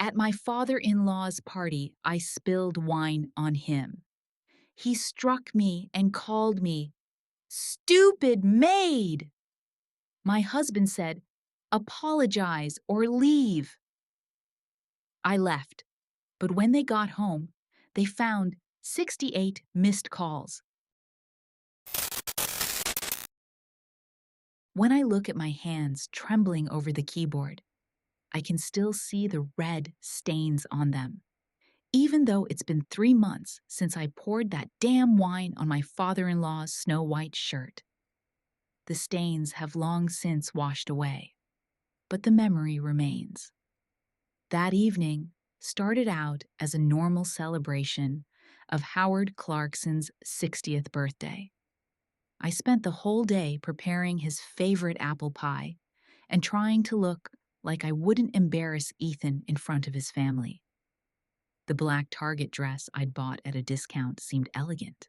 At my father-in-law's party, I spilled wine on him. He struck me and called me, "Stupid maid!" My husband said, "Apologize or leave." I left, but when they got home, they found 68 missed calls. When I look at my hands trembling over the keyboard, I can still see the red stains on them, even though it's been 3 months since I poured that damn wine on my father-in-law's snow-white shirt. The stains have long since washed away, but the memory remains. That evening started out as a normal celebration of Howard Clarkson's 60th birthday. I spent the whole day preparing his favorite apple pie and trying to look like I wouldn't embarrass Ethan in front of his family. The black Target dress I'd bought at a discount seemed elegant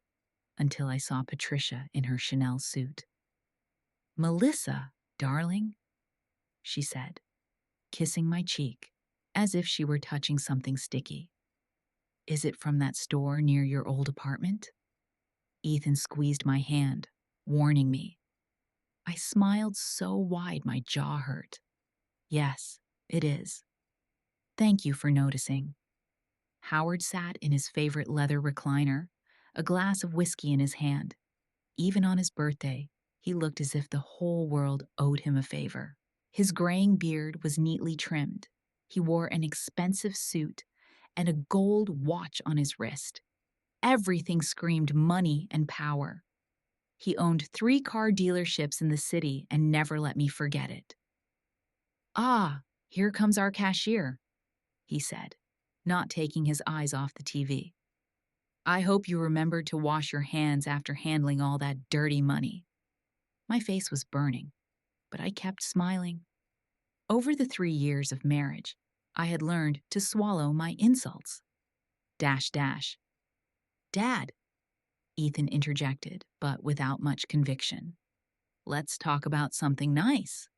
until I saw Patricia in her Chanel suit. "Melissa, darling," she said, kissing my cheek as if she were touching something sticky. "Is it from that store near your old apartment?" Ethan squeezed my hand, warning me. I smiled so wide my jaw hurt. "Yes, it is. Thank you for noticing." Howard sat in his favorite leather recliner, a glass of whiskey in his hand. Even on his birthday, he looked as if the whole world owed him a favor. His graying beard was neatly trimmed. He wore an expensive suit and a gold watch on his wrist. Everything screamed money and power. He owned 3 car dealerships in the city and never let me forget it. "Ah, here comes our cashier," he said, not taking his eyes off the TV. "I hope you remembered to wash your hands after handling all that dirty money." My face was burning, but I kept smiling. Over the 3 years of marriage, I had learned to swallow my insults. Dash dash. "Dad," Ethan interjected, but without much conviction. "Let's talk about something nice."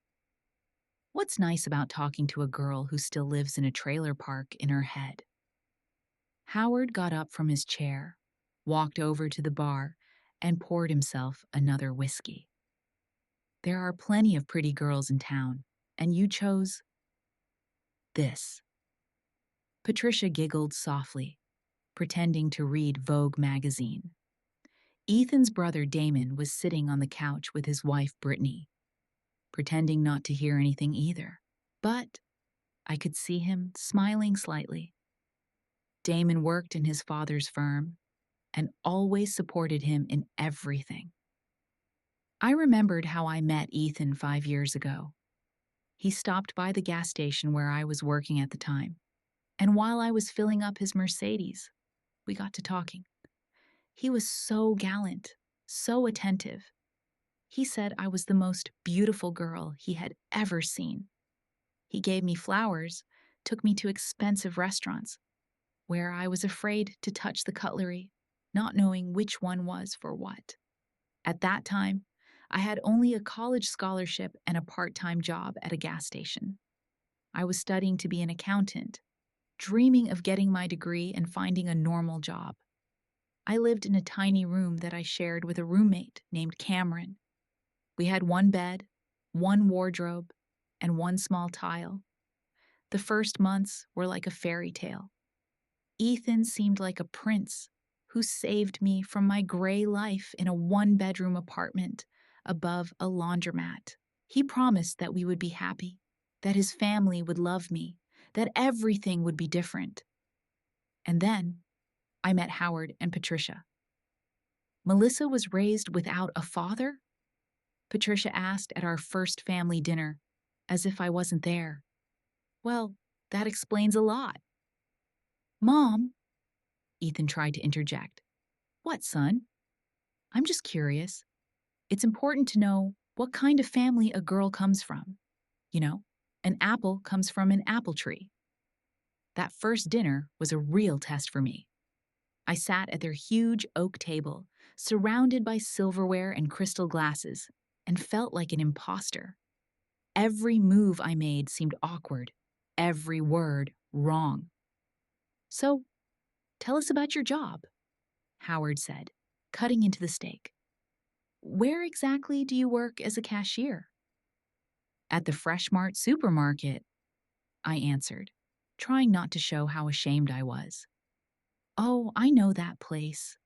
What's nice about talking to a girl who still lives in a trailer park in her head? Howard got up from his chair, walked over to the bar, and poured himself another whiskey. "There are plenty of pretty girls in town, and you chose this." Patricia giggled softly, pretending to read Vogue magazine. Ethan's brother Damon was sitting on the couch with his wife Brittany, pretending not to hear anything either. But I could see him smiling slightly. Damon worked in his father's firm and always supported him in everything. I remembered how I met Ethan 5 years ago. He stopped by the gas station where I was working at the time, and while I was filling up his Mercedes, we got to talking. He was so gallant, so attentive. He said I was the most beautiful girl he had ever seen. He gave me flowers, took me to expensive restaurants, where I was afraid to touch the cutlery, not knowing which one was for what. At that time, I had only a college scholarship and a part-time job at a gas station. I was studying to be an accountant, dreaming of getting my degree and finding a normal job. I lived in a tiny room that I shared with a roommate named Cameron. We had 1 bed, 1 wardrobe, and 1 small tile. The first months were like a fairy tale. Ethan seemed like a prince who saved me from my gray life in a 1-bedroom apartment above a laundromat. He promised that we would be happy, that his family would love me, that everything would be different. And then I met Howard and Patricia. "Melissa was raised without a father?" Patricia asked at our first family dinner, as if I wasn't there. "Well, that explains a lot." "Mom," Ethan tried to interject. "What, son?" "I'm just curious. It's important to know what kind of family a girl comes from. You know, an apple comes from an apple tree." That first dinner was a real test for me. I sat at their huge oak table, surrounded by silverware and crystal glasses, and felt like an imposter. Every move I made seemed awkward, every word wrong. So, tell us about your job, Howard said, cutting into the steak. Where exactly do you work as a cashier? At the Fresh Mart supermarket, I answered, trying not to show how ashamed I was. Oh, I know that place.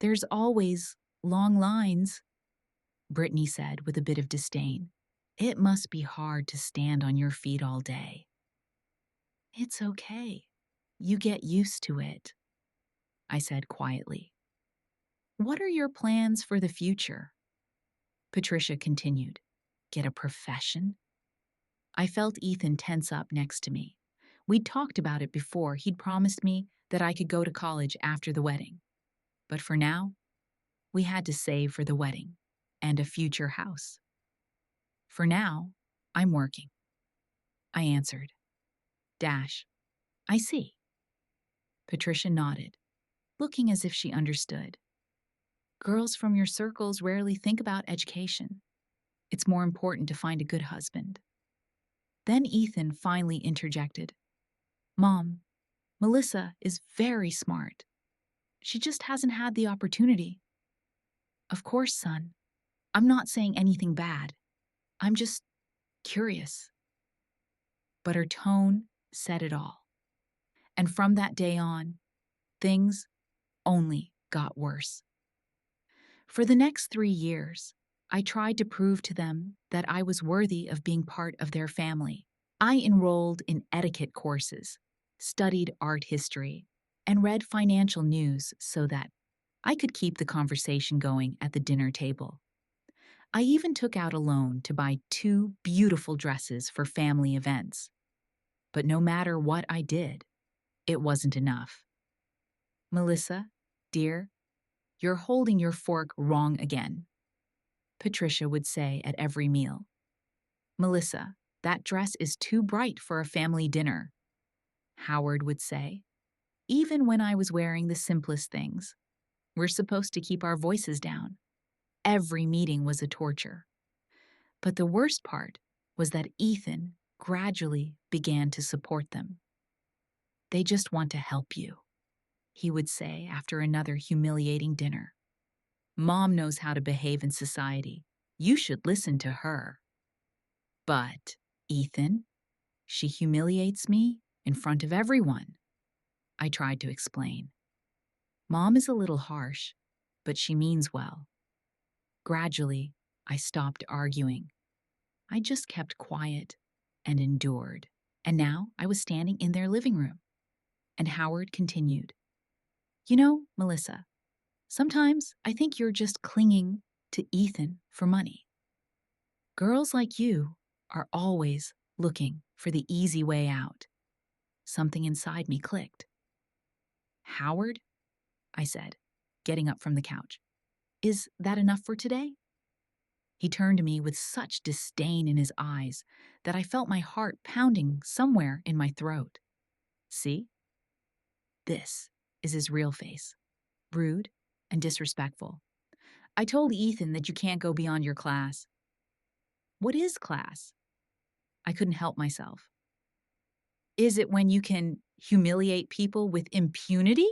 There's always long lines, Brittany said with a bit of disdain. It must be hard to stand on your feet all day. It's okay. You get used to it, I said quietly. What are your plans for the future? Patricia continued. Get a profession? I felt Ethan tense up next to me. We'd talked about it before. He'd promised me that I could go to college after the wedding. But for now, we had to save for the wedding and a future house. For now, I'm working, I answered. I see. Patricia nodded, looking as if she understood. Girls from your circles rarely think about education. It's more important to find a good husband. Then Ethan finally interjected. Mom, Melissa is very smart. She just hasn't had the opportunity. Of course, son. I'm not saying anything bad. I'm just curious. But her tone said it all. And from that day on, things only got worse. For the next 3 years, I tried to prove to them that I was worthy of being part of their family. I enrolled in etiquette courses, studied art history, and read financial news so that I could keep the conversation going at the dinner table. I even took out a loan to buy 2 beautiful dresses for family events. But no matter what I did, it wasn't enough. Melissa, dear, you're holding your fork wrong again, Patricia would say at every meal. Melissa, that dress is too bright for a family dinner, Howard would say. Even when I was wearing the simplest things, we're supposed to keep our voices down. Every meeting was a torture. But the worst part was that Ethan gradually began to support them. They just want to help you, he would say after another humiliating dinner. Mom knows how to behave in society. You should listen to her. But, Ethan, she humiliates me in front of everyone, I tried to explain. Mom is a little harsh, but she means well. Gradually, I stopped arguing. I just kept quiet and endured. And now I was standing in their living room. And Howard continued. You know, Melissa, sometimes I think you're just clinging to Ethan for money. Girls like you are always looking for the easy way out. Something inside me clicked. Howard, I said, getting up from the couch. Is that enough for today? He turned to me with such disdain in his eyes that I felt my heart pounding somewhere in my throat. See? This is his real face. Rude and disrespectful. I told Ethan that you can't go beyond your class. What is class? I couldn't help myself. Is it when you can humiliate people with impunity?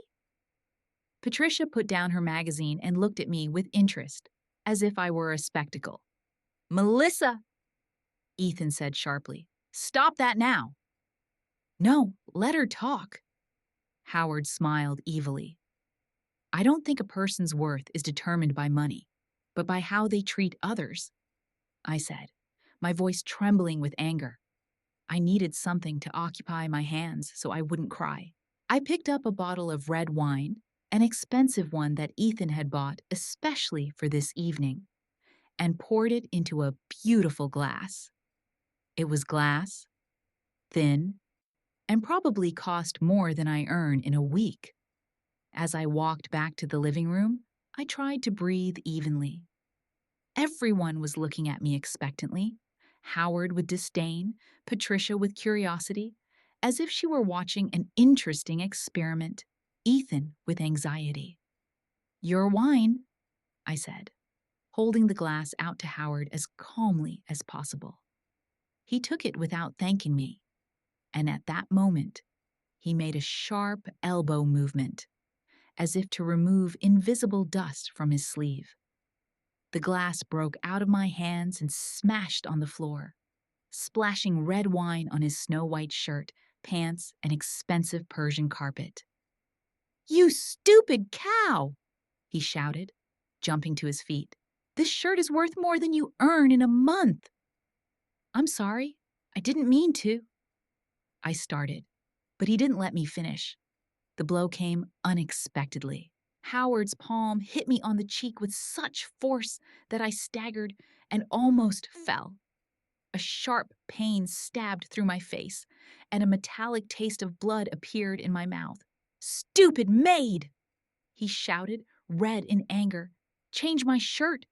Patricia put down her magazine and looked at me with interest, as if I were a spectacle. Melissa, Ethan said sharply. Stop that now. No, let her talk. Howard smiled evilly. I don't think a person's worth is determined by money, but by how they treat others, I said, my voice trembling with anger. I needed something to occupy my hands so I wouldn't cry. I picked up a bottle of red wine, an expensive one that Ethan had bought especially for this evening, and poured it into a beautiful glass. It was glass, thin, and probably cost more than I earn in a week. As I walked back to the living room, I tried to breathe evenly. Everyone was looking at me expectantly, Howard with disdain, Patricia with curiosity, as if she were watching an interesting experiment, Ethan with anxiety. Your wine, I said, holding the glass out to Howard as calmly as possible. He took it without thanking me, and at that moment, He made a sharp elbow movement, as if to remove invisible dust from his sleeve. The glass broke out of my hands and smashed on the floor, splashing red wine on his snow-white shirt, pants, and expensive Persian carpet. "You stupid cow!" he shouted, jumping to his feet. "This shirt is worth more than you earn in a month." "I'm sorry. I didn't mean to," I started, but he didn't let me finish. The blow came unexpectedly. Howard's palm hit me on the cheek with such force that I staggered and almost fell. A sharp pain stabbed through my face, and a metallic taste of blood appeared in my mouth. "Stupid Maid!" he shouted, red in anger. "Change my shirt!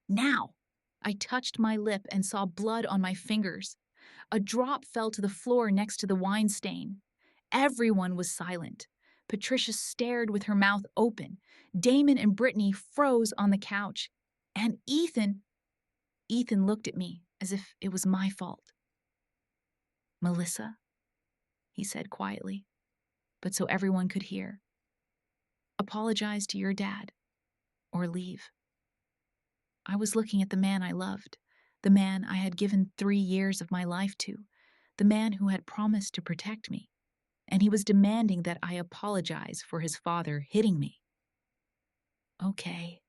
Now!" I touched my lip and saw blood on my fingers. A drop fell to the floor next to the wine stain. Everyone was silent. Patricia stared with her mouth open. Damon and Brittany froze on the couch. And Ethan looked at me as if it was my fault. "Melissa," he said quietly, but so everyone could hear, "apologize to your dad, or leave." I was looking at the man I loved, the man I had given 3 years of my life to, the man who had promised to protect me, and he was demanding that I apologize for his father hitting me. "Okay,"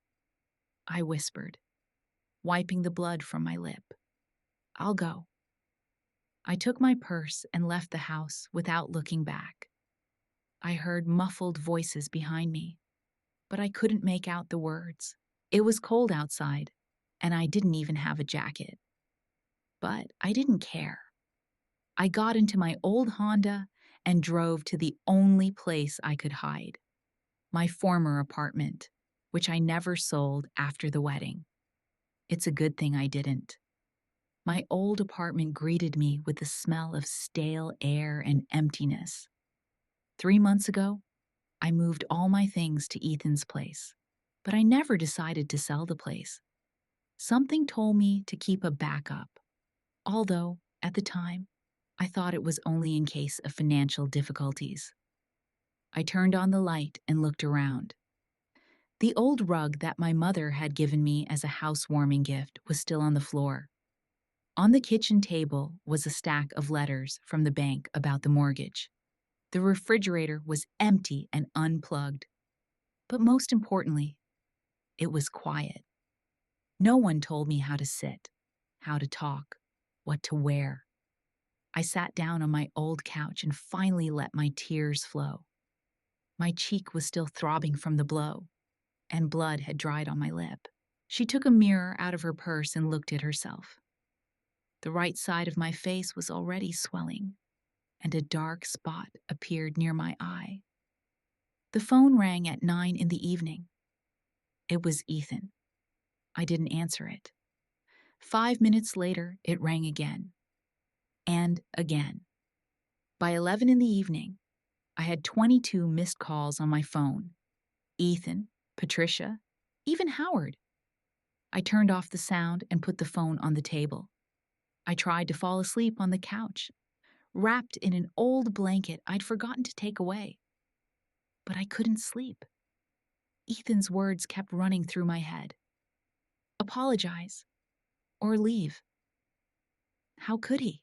I whispered, wiping the blood from my lip. "I'll go." I took my purse and left the house without looking back. I heard muffled voices behind me, but I couldn't make out the words. It was cold outside, and I didn't even have a jacket. But I didn't care. I got into my old Honda and drove to the only place I could hide, my former apartment, which I never sold after the wedding. It's a good thing I didn't. My old apartment greeted me with the smell of stale air and emptiness. 3 months ago, I moved all my things to Ethan's place, but I never decided to sell the place. Something told me to keep a backup, although, at the time, I thought it was only in case of financial difficulties. I turned on the light and looked around. The old rug that my mother had given me as a housewarming gift was still on the floor. On the kitchen table was a stack of letters from the bank about the mortgage. The refrigerator was empty and unplugged. But most importantly, it was quiet. No one told me how to sit, how to talk, what to wear. I sat down on my old couch and finally let my tears flow. My cheek was still throbbing from the blow, and blood had dried on my lip. She took a mirror out of her purse and looked at herself. The right side of my face was already swelling, and a dark spot appeared near my eye. The phone rang at 9 in the evening. It was Ethan. I didn't answer it. 5 minutes later, it rang again. And again. By 11 in the evening, I had 22 missed calls on my phone. Ethan, Patricia, even Howard. I turned off the sound and put the phone on the table. I tried to fall asleep on the couch, wrapped in an old blanket I'd forgotten to take away. But I couldn't sleep. Ethan's words kept running through my head. Apologize, or leave. How could he?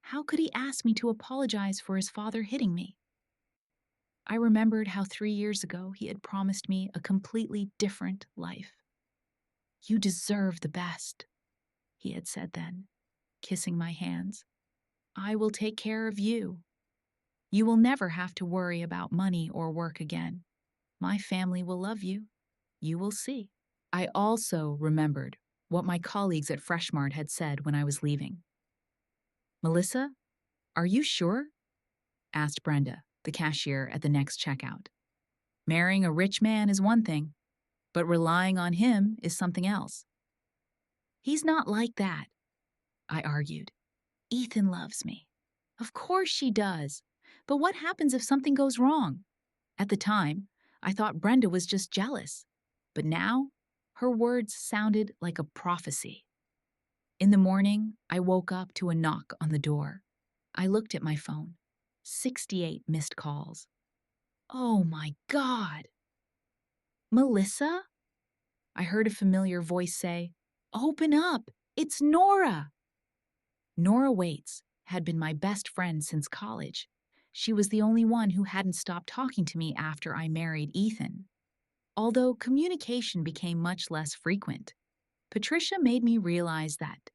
How could he ask me to apologize for his father hitting me? I remembered how 3 years ago he had promised me a completely different life. "You deserve the best," he had said then, kissing my hands. "I will take care of you. You will never have to worry about money or work again. My family will love you. You will see." I also remembered what my colleagues at Freshmart had said when I was leaving. "Melissa, are you sure?" asked Brenda, the cashier at the next checkout. "Marrying a rich man is one thing, but relying on him is something else." "He's not like that," I argued. "Ethan loves me." "Of course she does. But what happens if something goes wrong?" At the time, I thought Brenda was just jealous. But now, her words sounded like a prophecy. In the morning, I woke up to a knock on the door. I looked at my phone. 68 missed calls. Oh my God! Melissa? I heard a familiar voice say, "Open up! It's Nora!" Nora Waits had been my best friend since college. She was the only one who hadn't stopped talking to me after I married Ethan. Although communication became much less frequent, Patricia made me realize that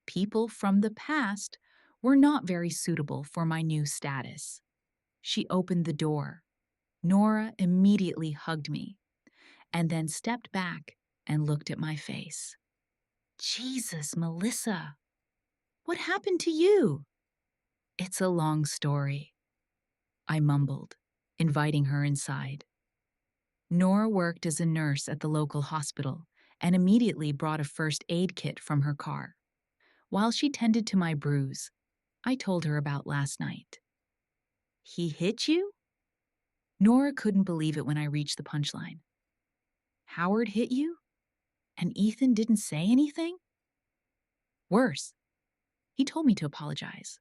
people from the past were not very suitable for my new status. She opened the door. Nora immediately hugged me and then stepped back and looked at my face. Jesus, Melissa, what happened to you? It's a long story, I mumbled, inviting her inside. Nora worked as a nurse at the local hospital and immediately brought a first aid kit from her car. While she tended to my bruise, I told her about last night. He hit you? Nora couldn't believe it when I reached the punchline. Howard hit you? And Ethan didn't say anything? Worse, he told me to apologize.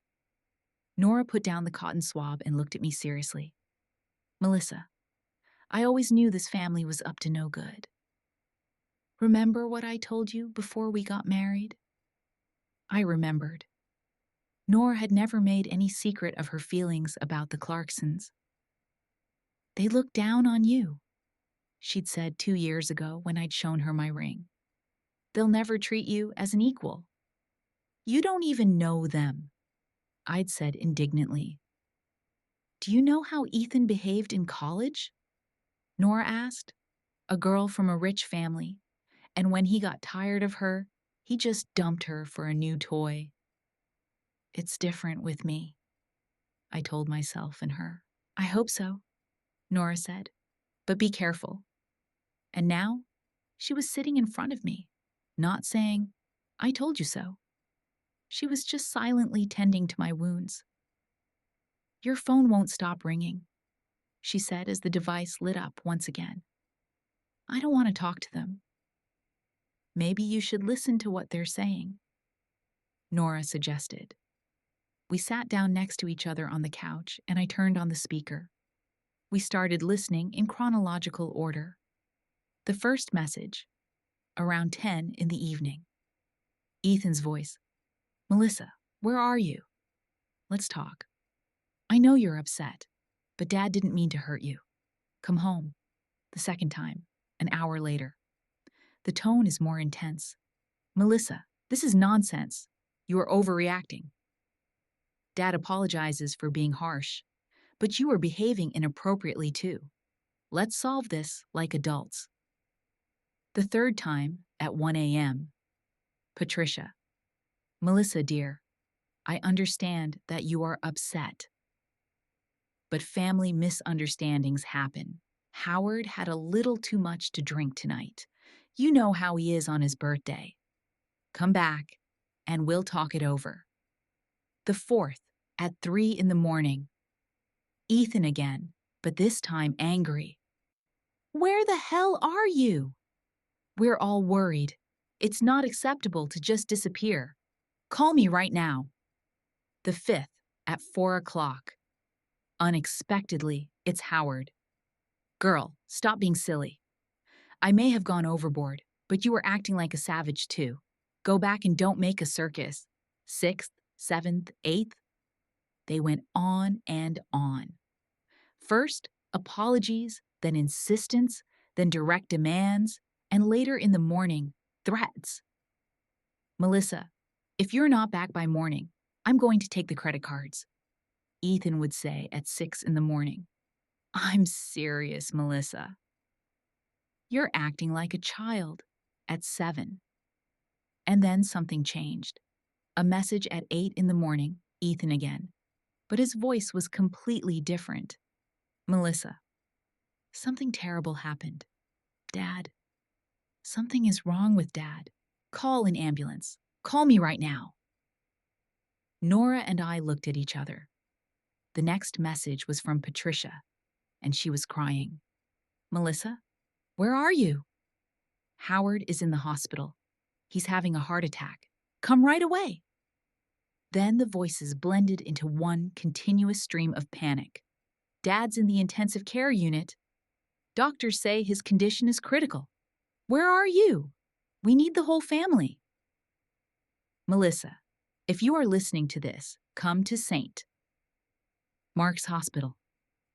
Nora put down the cotton swab and looked at me seriously. Melissa, I always knew this family was up to no good. Remember what I told you before we got married? I remembered. Nora had never made any secret of her feelings about the Clarksons. They look down on you, she'd said 2 years ago when I'd shown her my ring. They'll never treat you as an equal. You don't even know them, I'd said indignantly. Do you know how Ethan behaved in college? Nora asked. A girl from a rich family, and when he got tired of her, he just dumped her for a new toy. It's different with me, I told myself and her. I hope so, Nora said, but be careful. And now, she was sitting in front of me, not saying, I told you so. She was just silently tending to my wounds. Your phone won't stop ringing, she said as the device lit up once again. I don't want to talk to them. Maybe you should listen to what they're saying, Nora suggested. We sat down next to each other on the couch, and I turned on the speaker. We started listening in chronological order. The first message, around 10 in the evening. Ethan's voice. Melissa, where are you? Let's talk. I know you're upset, but Dad didn't mean to hurt you. Come home. The second time, an hour later. The tone is more intense. Melissa, this is nonsense. You are overreacting. Dad apologizes for being harsh, but you are behaving inappropriately too. Let's solve this like adults. The third time, at 1 a.m. Patricia. Melissa, dear, I understand that you are upset. But family misunderstandings happen. Howard had a little too much to drink tonight. You know how he is on his birthday. Come back, and we'll talk it over. The fourth, at 3 in the morning. Ethan again, but this time angry. Where the hell are you? We're all worried. It's not acceptable to just disappear. Call me right now. The fifth, at 4 o'clock. Unexpectedly, it's Howard. Girl, stop being silly. I may have gone overboard, but you were acting like a savage too. Go back and don't make a circus. 6th, 7th, 8th. They went on and on. First, apologies, then insistence, then direct demands, and later in the morning, threats. Melissa, if you're not back by morning, I'm going to take the credit cards, Ethan would say at 6 in the morning. I'm serious, Melissa. You're acting like a child at 7. And then something changed. A message at 8 in the morning, Ethan again. But his voice was completely different. Melissa, something terrible happened. Dad, something is wrong with Dad. Call an ambulance. Call me right now. Nora and I looked at each other. The next message was from Patricia, and she was crying. Melissa, where are you? Howard is in the hospital. He's having a heart attack. Come right away. Then the voices blended into one continuous stream of panic. Dad's in the intensive care unit. Doctors say his condition is critical. Where are you? We need the whole family. Melissa, if you are listening to this, come to St. Mark's Hospital.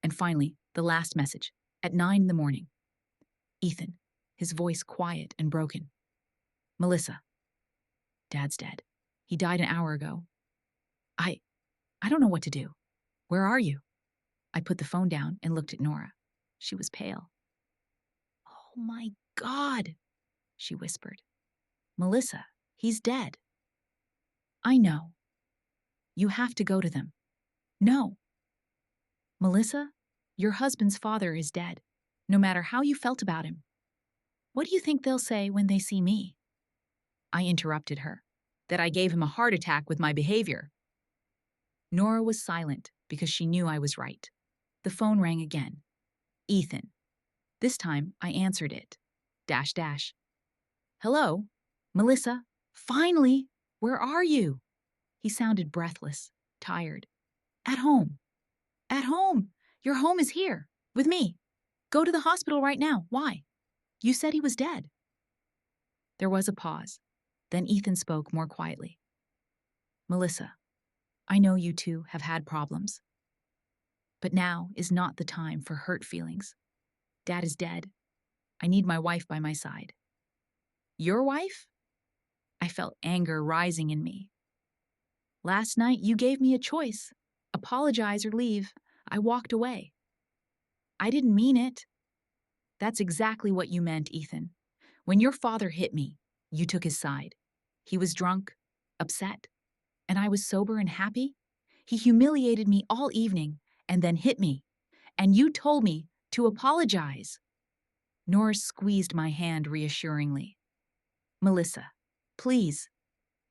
And finally, the last message, at 9 in the morning. Ethan, his voice quiet and broken. Melissa, Dad's dead. He died an hour ago. I don't know what to do. Where are you? I put the phone down and looked at Nora. She was pale. Oh my God, she whispered. Melissa, he's dead. I know. You have to go to them. No. Melissa, your husband's father is dead, no matter how you felt about him. What do you think they'll say when they see me? I interrupted her, that I gave him a heart attack with my behavior. Nora was silent because she knew I was right. The phone rang again. Ethan. This time I answered it. Dash dash. Hello? Melissa? Finally! Where are you? He sounded breathless, tired. At home. At home! Your home is here, with me. Go to the hospital right now. Why? You said he was dead. There was a pause. Then Ethan spoke more quietly. Melissa, I know you two have had problems. But now is not the time for hurt feelings. Dad is dead. I need my wife by my side. Your wife? I felt anger rising in me. Last night you gave me a choice. Apologize or leave. I walked away. I didn't mean it. That's exactly what you meant, Ethan. When your father hit me, you took his side. He was drunk, upset, and I was sober and happy. He humiliated me all evening and then hit me, and you told me to apologize. Nora squeezed my hand reassuringly. Melissa, please.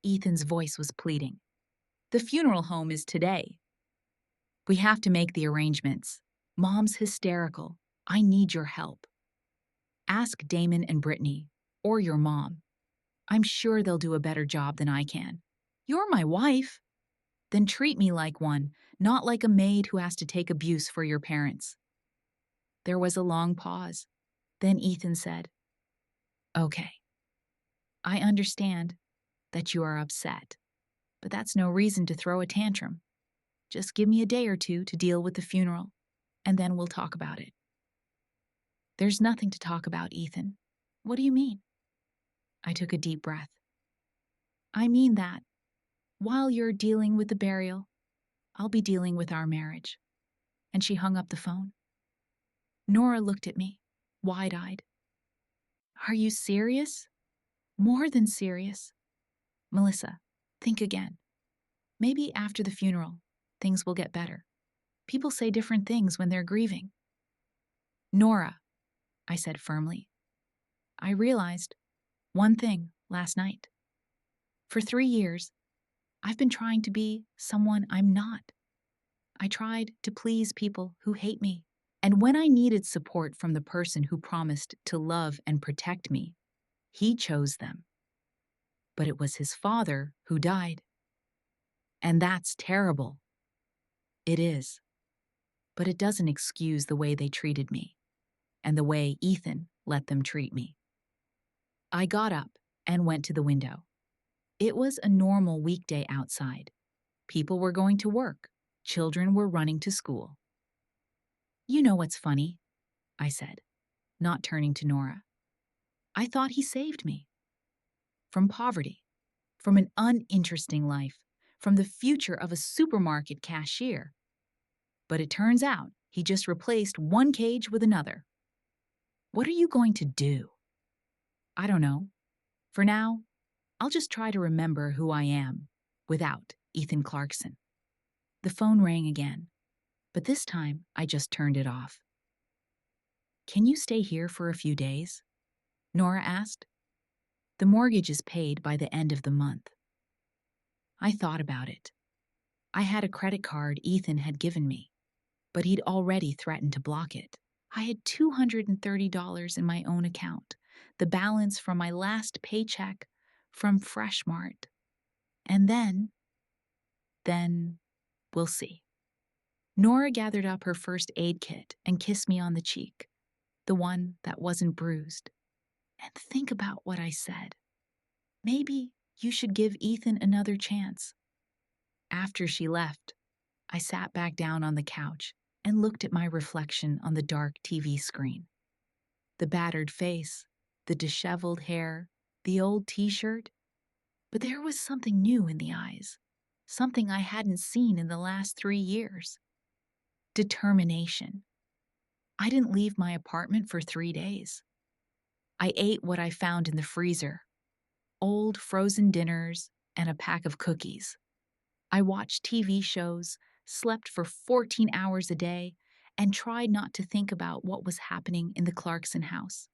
Ethan's voice was pleading. The funeral home is today. We have to make the arrangements. Mom's hysterical. I need your help. Ask Damon and Brittany, or your mom. I'm sure they'll do a better job than I can. You're my wife. Then treat me like one, not like a maid who has to take abuse for your parents. There was a long pause. Then Ethan said, Okay. I understand that you are upset, but that's no reason to throw a tantrum. Just give me a day or two to deal with the funeral, and then we'll talk about it. There's nothing to talk about, Ethan. What do you mean? I took a deep breath. I mean that while you're dealing with the burial, I'll be dealing with our marriage. And she hung up the phone. Nora looked at me, wide-eyed. Are you serious? More than serious. Melissa, think again. Maybe after the funeral, things will get better. People say different things when they're grieving. Nora, I said firmly, I realized one thing last night. For 3 years, I've been trying to be someone I'm not. I tried to please people who hate me. And when I needed support from the person who promised to love and protect me, he chose them. But it was his father who died. And that's terrible. It is. But it doesn't excuse the way they treated me and the way Ethan let them treat me. I got up and went to the window. It was a normal weekday outside. People were going to work. Children were running to school. You know what's funny? I said, not turning to Nora. I thought he saved me. From poverty, from an uninteresting life, from the future of a supermarket cashier. But it turns out he just replaced one cage with another. What are you going to do? I don't know. For now, I'll just try to remember who I am without Ethan Clarkson. The phone rang again, but this time I just turned it off. Can you stay here for a few days? Nora asked. The mortgage is paid by the end of the month. I thought about it. I had a credit card Ethan had given me, but he'd already threatened to block it. I had $230 in my own account, the balance from my last paycheck from Freshmart. And then then we'll see. Nora gathered up her first aid kit and kissed me on the cheek, the one that wasn't bruised. And think about what I said. Maybe you should give Ethan another chance. After she left, I sat back down on the couch and looked at my reflection on the dark TV screen. The battered face, the disheveled hair, the old t-shirt. But there was something new in the eyes, something I hadn't seen in the last 3 years. Determination. I didn't leave my apartment for 3 days. I ate what I found in the freezer, old frozen dinners and a pack of cookies. I watched TV shows, slept for 14 hours a day, and tried not to think about what was happening in the Clarkson house.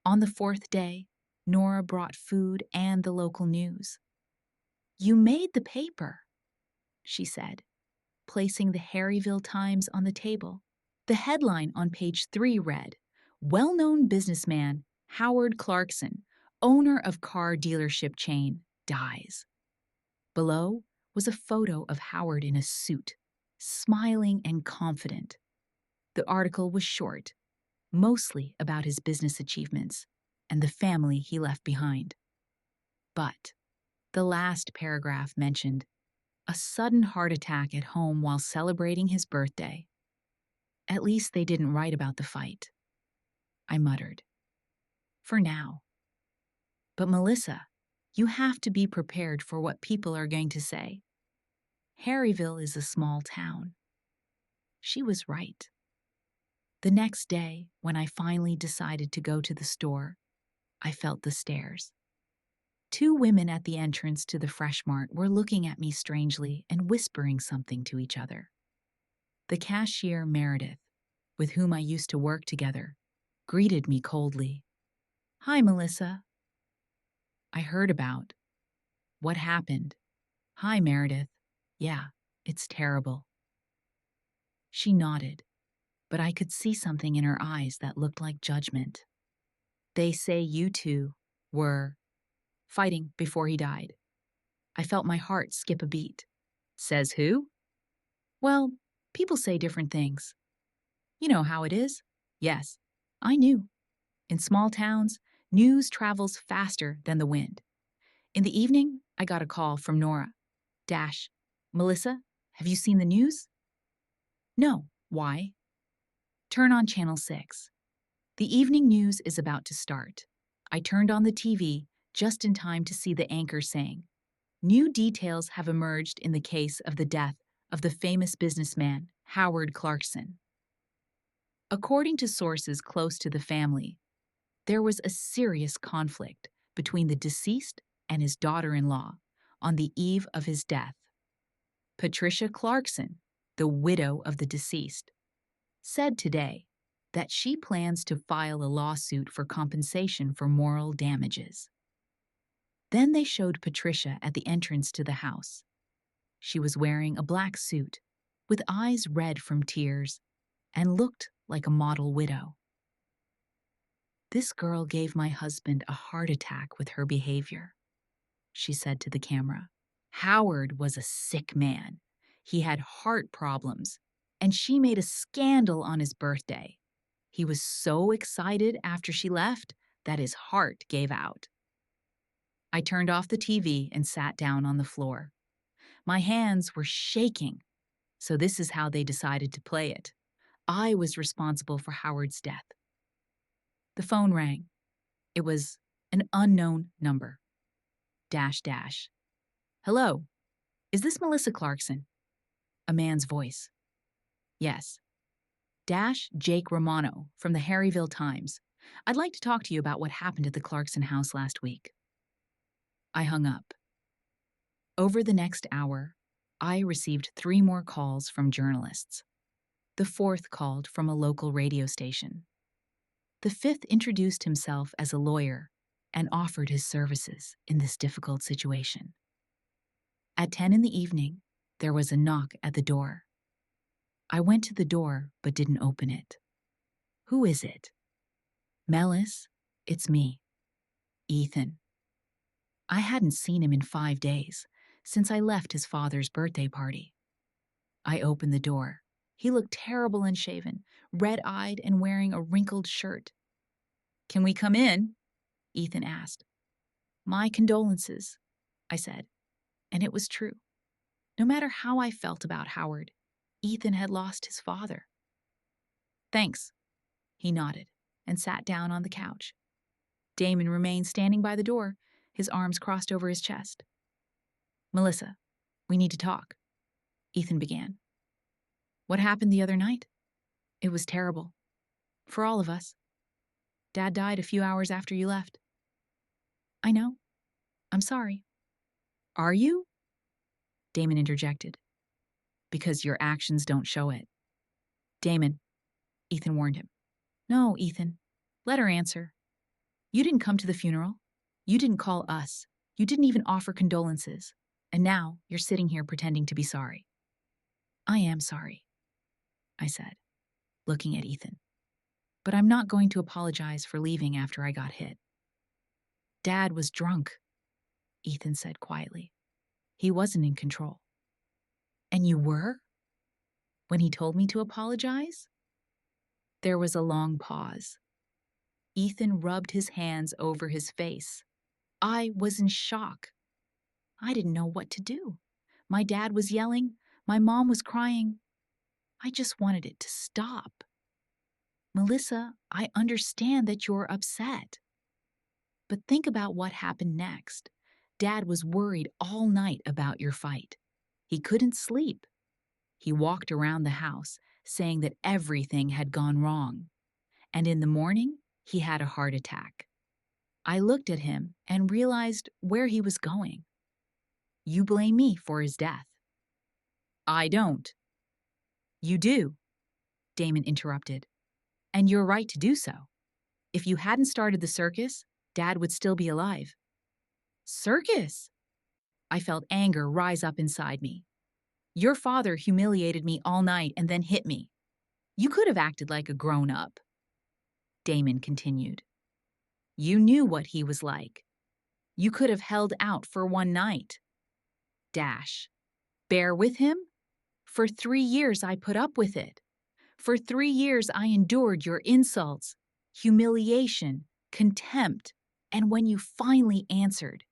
On the 4th day, Nora brought food and the local news. "You made the paper," she said, placing the Harryville Times on the table. The headline on page 3 read, "Well-known businessman Howard Clarkson, owner of car dealership chain, dies." Below was a photo of Howard in a suit, smiling and confident. The article was short, mostly about his business achievements and the family he left behind. But the last paragraph mentioned a sudden heart attack at home while celebrating his birthday. At least they didn't write about the fight. I muttered. For now. But Melissa, you have to be prepared for what people are going to say. Harryville is a small town. She was right. The next day, when I finally decided to go to the store, I felt the stares. 2 women at the entrance to the Fresh Mart were looking at me strangely and whispering something to each other. The cashier, Meredith, with whom I used to work together, greeted me coldly. "Hi, Melissa." I heard about. What happened? "Hi, Meredith. Yeah, it's terrible." She nodded, but I could see something in her eyes that looked like judgment. "They say you two were fighting before he died." I felt my heart skip a beat. "Says who?" "Well, people say different things. You know how it is." Yes, I knew. In small towns, news travels faster than the wind. In the evening, I got a call from Nora. "Melissa, have you seen the news?" "No. Why?" "Turn on Channel 6. The evening news is about to start." I turned on the TV just in time to see the anchor saying, "New details have emerged in the case of the death of the famous businessman, Howard Clarkson." According to sources close to the family, there was a serious conflict between the deceased and his daughter-in-law on the eve of his death. Patricia Clarkson, the widow of the deceased, said today that she plans to file a lawsuit for compensation for moral damages. Then they showed Patricia at the entrance to the house. She was wearing a black suit, with eyes red from tears, and looked like a model widow. "This girl gave my husband a heart attack with her behavior," she said to the camera. "Howard was a sick man. He had heart problems, and she made a scandal on his birthday. He was so excited after she left that his heart gave out." I turned off the TV and sat down on the floor. My hands were shaking, so this is how they decided to play it. I was responsible for Howard's death. The phone rang. It was an unknown number. "Hello, is this Melissa Clarkson?" A man's voice. "Yes." Jake Romano from the Harryville Times. "I'd like to talk to you about what happened at the Clarkson house last week." I hung up. Over the next hour, I received 3 more calls from journalists. The 4th called from a local radio station. The 5th introduced himself as a lawyer and offered his services in this difficult situation. At 10 in the evening, there was a knock at the door. I went to the door but didn't open it. "Who is it?" "Melis, it's me. Ethan." I hadn't seen him in 5 days, since I left his father's birthday party. I opened the door. He looked terrible and shaven, red-eyed and wearing a wrinkled shirt. "Can we come in?" Ethan asked. "My condolences," I said, and it was true. No matter how I felt about Howard, Ethan had lost his father. "Thanks," he nodded and sat down on the couch. Damon remained standing by the door, his arms crossed over his chest. "Melissa, we need to talk," Ethan began. "What happened the other night? It was terrible. For all of us. Dad died a few hours after you left." "I know. I'm sorry." "Are you?" Damon interjected. "Because your actions don't show it." "Damon," Ethan warned him. "No, Ethan. Let her answer. You didn't come to the funeral. You didn't call us. You didn't even offer condolences. And now you're sitting here pretending to be sorry." "I am sorry," I said, looking at Ethan. "But I'm not going to apologize for leaving after I got hit." "Dad was drunk," Ethan said quietly. "He wasn't in control." "And you were?" "When he told me to apologize?" There was a long pause. Ethan rubbed his hands over his face. I was in shock. I didn't know what to do. My dad was yelling. My mom was crying. I just wanted it to stop. "Melissa, I understand that you're upset. But think about what happened next. Dad was worried all night about your fight. He couldn't sleep. He walked around the house saying that everything had gone wrong. And in the morning, he had a heart attack. I looked at him and realized where he was going. You blame me for his death." "I don't." "You do," Damon interrupted. "And you're right to do so. If you hadn't started the circus, Dad would still be alive." "Circus?" I felt anger rise up inside me. "Your father humiliated me all night and then hit me. You could have acted like a grown-up." Damon continued. "You knew what he was like. You could have held out for one night. Dash. Bear with him? For 3 years I put up with it. For 3 years I endured your insults, humiliation, contempt, and when you finally answered,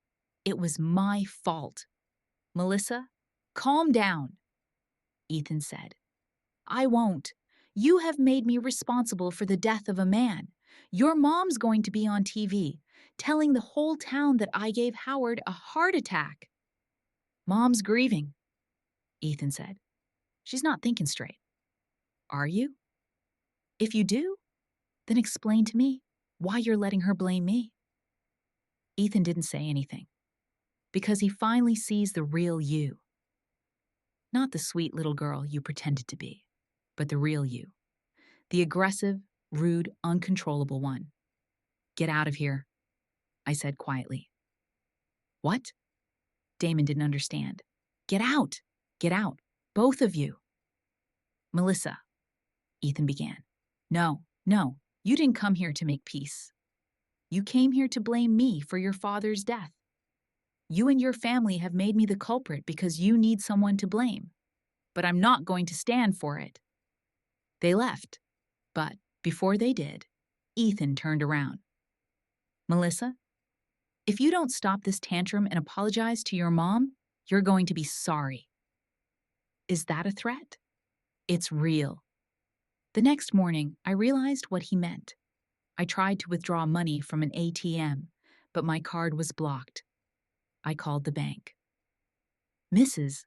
it was my fault. Melissa, calm down," Ethan said. "I won't. You have made me responsible for the death of a man. Your mom's going to be on TV, telling the whole town that I gave Howard a heart attack." "Mom's grieving," Ethan said. "She's not thinking straight." "Are you? If you do, then explain to me why you're letting her blame me." Ethan didn't say anything, because he finally sees the real you. Not the sweet little girl you pretended to be, but the real you. The aggressive, rude, uncontrollable one. "Get out of here," I said quietly. "What?" Damon didn't understand. "Get out! Get out! Both of you!" "Melissa," Ethan began. No, you didn't come here to make peace. You came here to blame me for your father's death. You and your family have made me the culprit because you need someone to blame. But I'm not going to stand for it." They left, but before they did, Ethan turned around. "Melissa, if you don't stop this tantrum and apologize to your mom, you're going to be sorry." Is that a threat? It's real. The next morning, I realized what he meant. I tried to withdraw money from an ATM, but my card was blocked. I called the bank. "Mrs.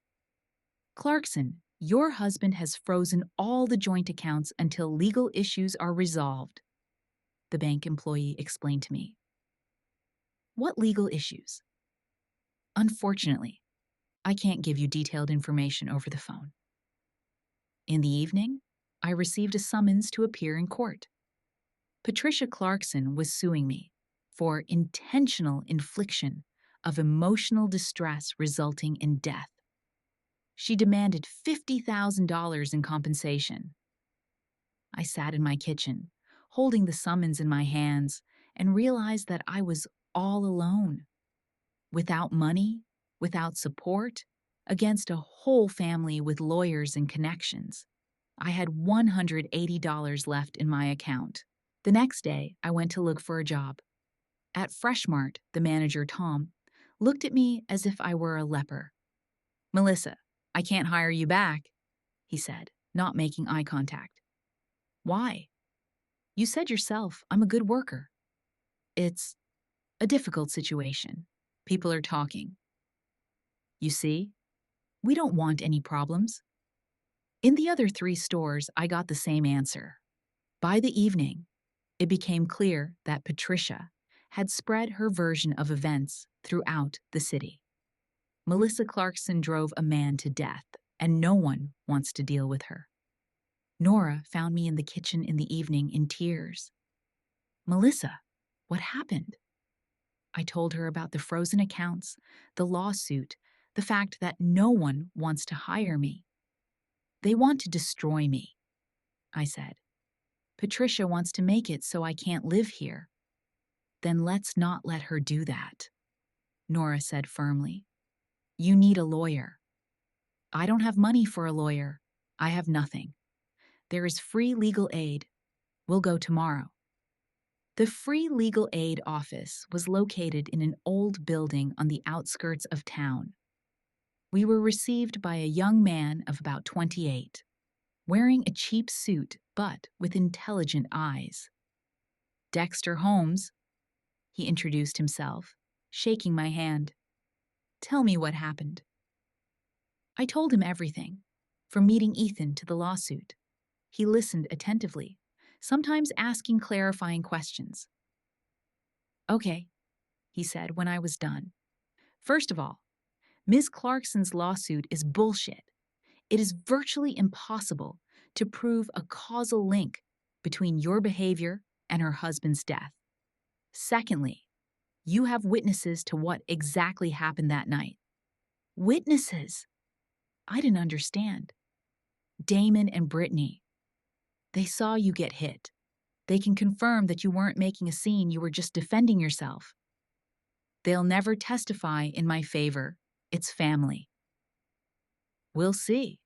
Clarkson, your husband has frozen all the joint accounts until legal issues are resolved," the bank employee explained to me. "What legal issues?" "Unfortunately, I can't give you detailed information over the phone." In the evening, I received a summons to appear in court. Patricia Clarkson was suing me for intentional infliction of emotional distress resulting in death. She demanded $50,000 in compensation. I sat in my kitchen, holding the summons in my hands, and realized that I was all alone. Without money, without support, against a whole family with lawyers and connections. I had $180 left in my account. The next day, I went to look for a job. At Freshmart, the manager, Tom, looked at me as if I were a leper. "Melissa, I can't hire you back," he said, not making eye contact. "Why? You said yourself I'm a good worker." "It's a difficult situation. People are talking. You see, we don't want any problems." In the other 3 stores, I got the same answer. By the evening, it became clear that Patricia had spread her version of events throughout the city. Melissa Clarkson drove a man to death, and no one wants to deal with her. Nora found me in the kitchen in the evening in tears. "Melissa, what happened?" I told her about the frozen accounts, the lawsuit, the fact that no one wants to hire me. "They want to destroy me," I said. "Patricia wants to make it so I can't live here." "Then let's not let her do that," Nora said firmly. "You need a lawyer." "I don't have money for a lawyer. I have nothing. There is free legal aid. We'll go tomorrow." The free legal aid office was located in an old building on the outskirts of town. We were received by a young man of about 28, wearing a cheap suit but with intelligent eyes. "Dexter Holmes," he introduced himself, shaking my hand. "Tell me what happened." I told him everything, from meeting Ethan to the lawsuit. He listened attentively, sometimes asking clarifying questions. "Okay," he said when I was done. "First of all, Ms. Clarkson's lawsuit is bullshit. It is virtually impossible to prove a causal link between your behavior and her husband's death. Secondly, you have witnesses to what exactly happened that night." "Witnesses?" I didn't understand. "Damon and Brittany. They saw you get hit. They can confirm that you weren't making a scene, you were just defending yourself." "They'll never testify in my favor. It's family." "We'll see.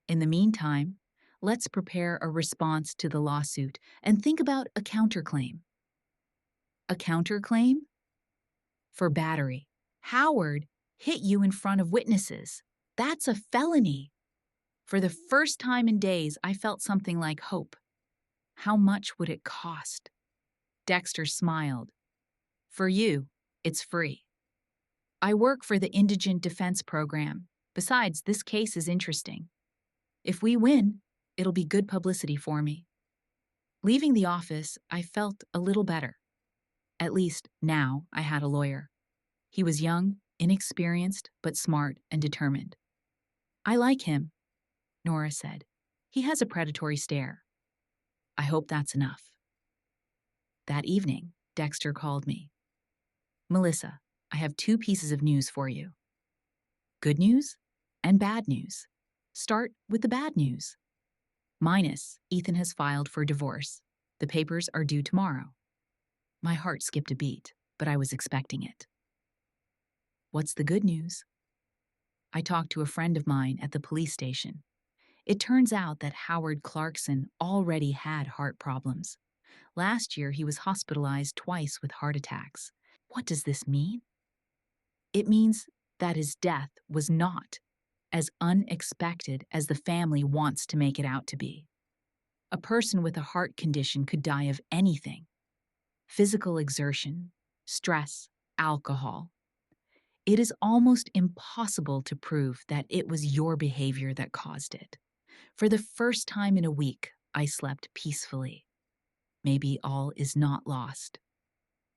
In the meantime, let's prepare a response to the lawsuit and think about a counterclaim." "A counterclaim?" "For battery. Howard hit you in front of witnesses. That's a felony." For the first time in days, I felt something like hope. How much would it cost? Dexter smiled. "For you, it's free. I work for the Indigent Defense Program. Besides, this case is interesting. If we win, it'll be good publicity for me." Leaving the office, I felt a little better. At least now I had a lawyer. He was young, inexperienced, but smart and determined. "I like him," Nora said. "He has a predatory stare." I hope that's enough. That evening, Dexter called me. "Melissa, I have 2 pieces of news for you. Good news and bad news. Start with the bad news. Minus, Ethan has filed for divorce. The papers are due tomorrow." My heart skipped a beat, but I was expecting it. "What's the good news?" I talked to a friend of mine at the police station. It turns out that Howard Clarkson already had heart problems. Last year, he was hospitalized twice with heart attacks. What does this mean? It means that his death was not as unexpected as the family wants to make it out to be. A person with a heart condition could die of anything: physical exertion, stress, alcohol. It is almost impossible to prove that it was your behavior that caused it. For the first time in a week, I slept peacefully. Maybe all is not lost.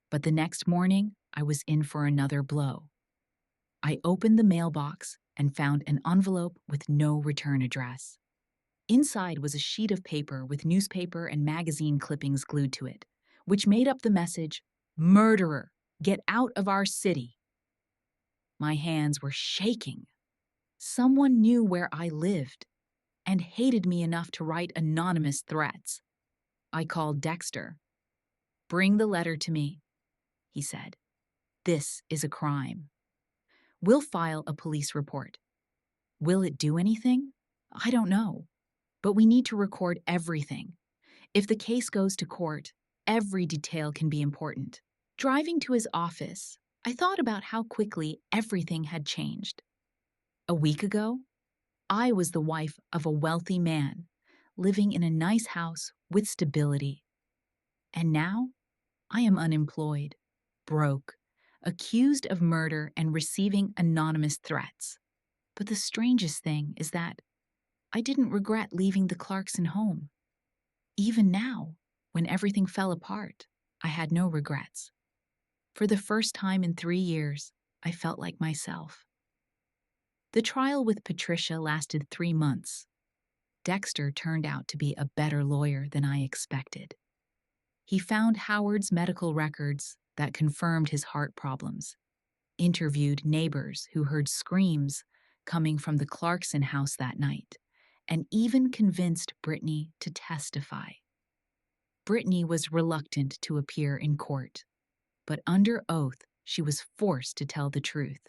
But the next morning, I was in for another blow. I opened the mailbox and found an envelope with no return address. Inside was a sheet of paper with newspaper and magazine clippings glued to it, which made up the message, "Murderer, get out of our city." My hands were shaking. Someone knew where I lived and hated me enough to write anonymous threats. I called Dexter. "Bring the letter to me," he said. "This is a crime." We'll file a police report. Will it do anything? I don't know. But we need to record everything. If the case goes to court, every detail can be important. Driving to his office, I thought about how quickly everything had changed. A week ago, I was the wife of a wealthy man, living in a nice house with stability. And now, I am unemployed, broke, accused of murder and receiving anonymous threats. But the strangest thing is that I didn't regret leaving the Clarkson home. Even now, when everything fell apart, I had no regrets. For the first time in 3 years, I felt like myself. The trial with Patricia lasted 3 months. Dexter turned out to be a better lawyer than I expected. He found Howard's medical records that confirmed his heart problems, interviewed neighbors who heard screams coming from the Clarkson house that night, and even convinced Brittany to testify. Brittany was reluctant to appear in court, but under oath, she was forced to tell the truth.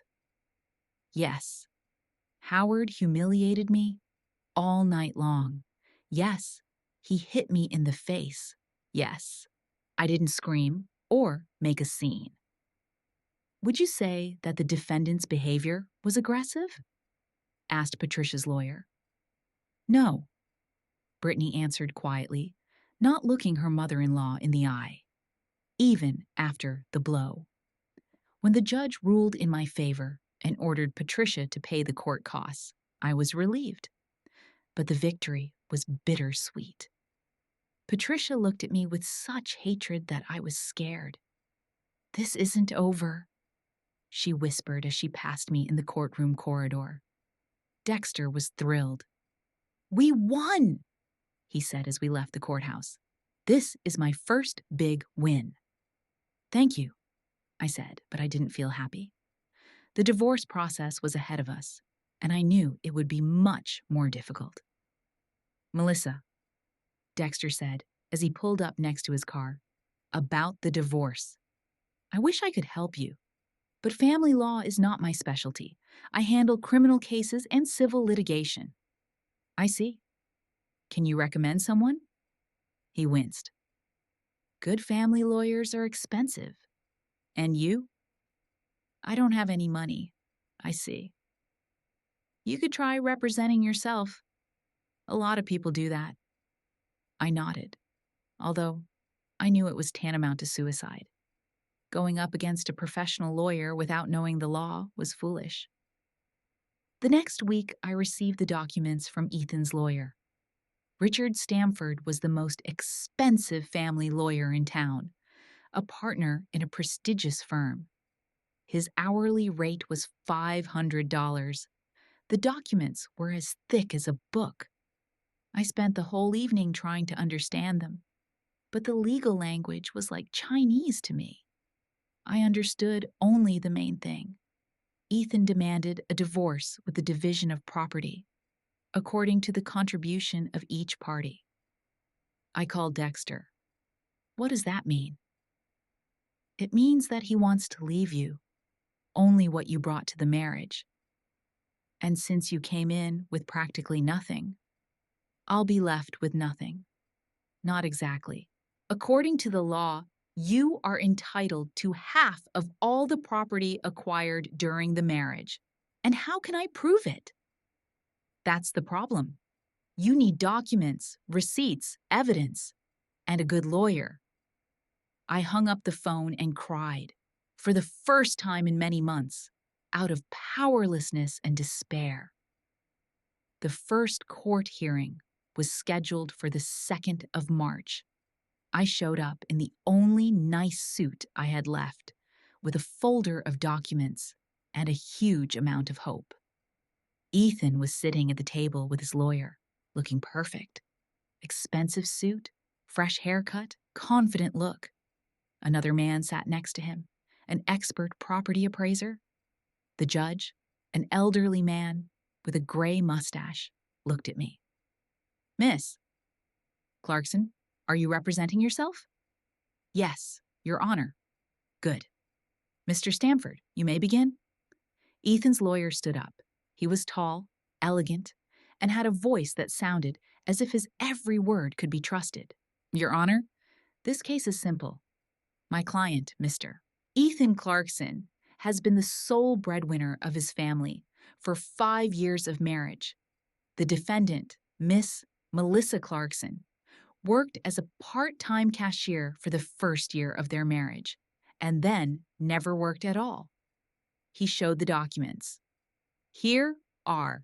Yes, Howard humiliated me all night long. Yes, he hit me in the face. Yes, I didn't scream or make a scene. Would you say that the defendant's behavior was aggressive? Asked Patricia's lawyer. No, Brittany answered quietly, not looking her mother-in-law in the eye, even after the blow. When the judge ruled in my favor and ordered Patricia to pay the court costs, I was relieved. But the victory was bittersweet. Patricia looked at me with such hatred that I was scared. "This isn't over," she whispered as she passed me in the courtroom corridor. Dexter was thrilled. "We won!" he said as we left the courthouse. "This is my first big win." "Thank you," I said, but I didn't feel happy. The divorce process was ahead of us, and I knew it would be much more difficult. "Melissa," Dexter said as he pulled up next to his car, "about the divorce. I wish I could help you, but family law is not my specialty. I handle criminal cases and civil litigation." "I see. Can you recommend someone?" He winced. "Good family lawyers are expensive. And you?" "I don't have any money." "I see. You could try representing yourself. A lot of people do that." I nodded, although I knew it was tantamount to suicide. Going up against a professional lawyer without knowing the law was foolish. The next week, I received the documents from Ethan's lawyer. Richard Stamford was the most expensive family lawyer in town, a partner in a prestigious firm. His hourly rate was $500. The documents were as thick as a book. I spent the whole evening trying to understand them, but the legal language was like Chinese to me. I understood only the main thing. Ethan demanded a divorce with the division of property, according to the contribution of each party. I called Dexter. "What does that mean?" "It means that he wants to leave you, only what you brought to the marriage. And since you came in with practically nothing, I'll be left with nothing." "Not exactly. According to the law, you are entitled to half of all the property acquired during the marriage. And how can I prove it?" "That's the problem. You need documents, receipts, evidence, and a good lawyer." I hung up the phone and cried, for the first time in many months, out of powerlessness and despair. The first court hearing was scheduled for the 2nd of March. I showed up in the only nice suit I had left, with a folder of documents and a huge amount of hope. Ethan was sitting at the table with his lawyer, looking perfect. Expensive suit, fresh haircut, confident look. Another man sat next to him, an expert property appraiser. The judge, an elderly man with a gray mustache, looked at me. "Miss Clarkson, are you representing yourself?" "Yes, Your Honor." "Good. Mr. Stamford, you may begin." Ethan's lawyer stood up. He was tall, elegant, and had a voice that sounded as if his every word could be trusted. Your Honor, this case is simple. My client, Mr. Ethan Clarkson, has been the sole breadwinner of his family for 5 years of marriage. The defendant, Miss Melissa Clarkson, worked as a part-time cashier for the first year of their marriage, and then never worked at all. He showed the documents. Here are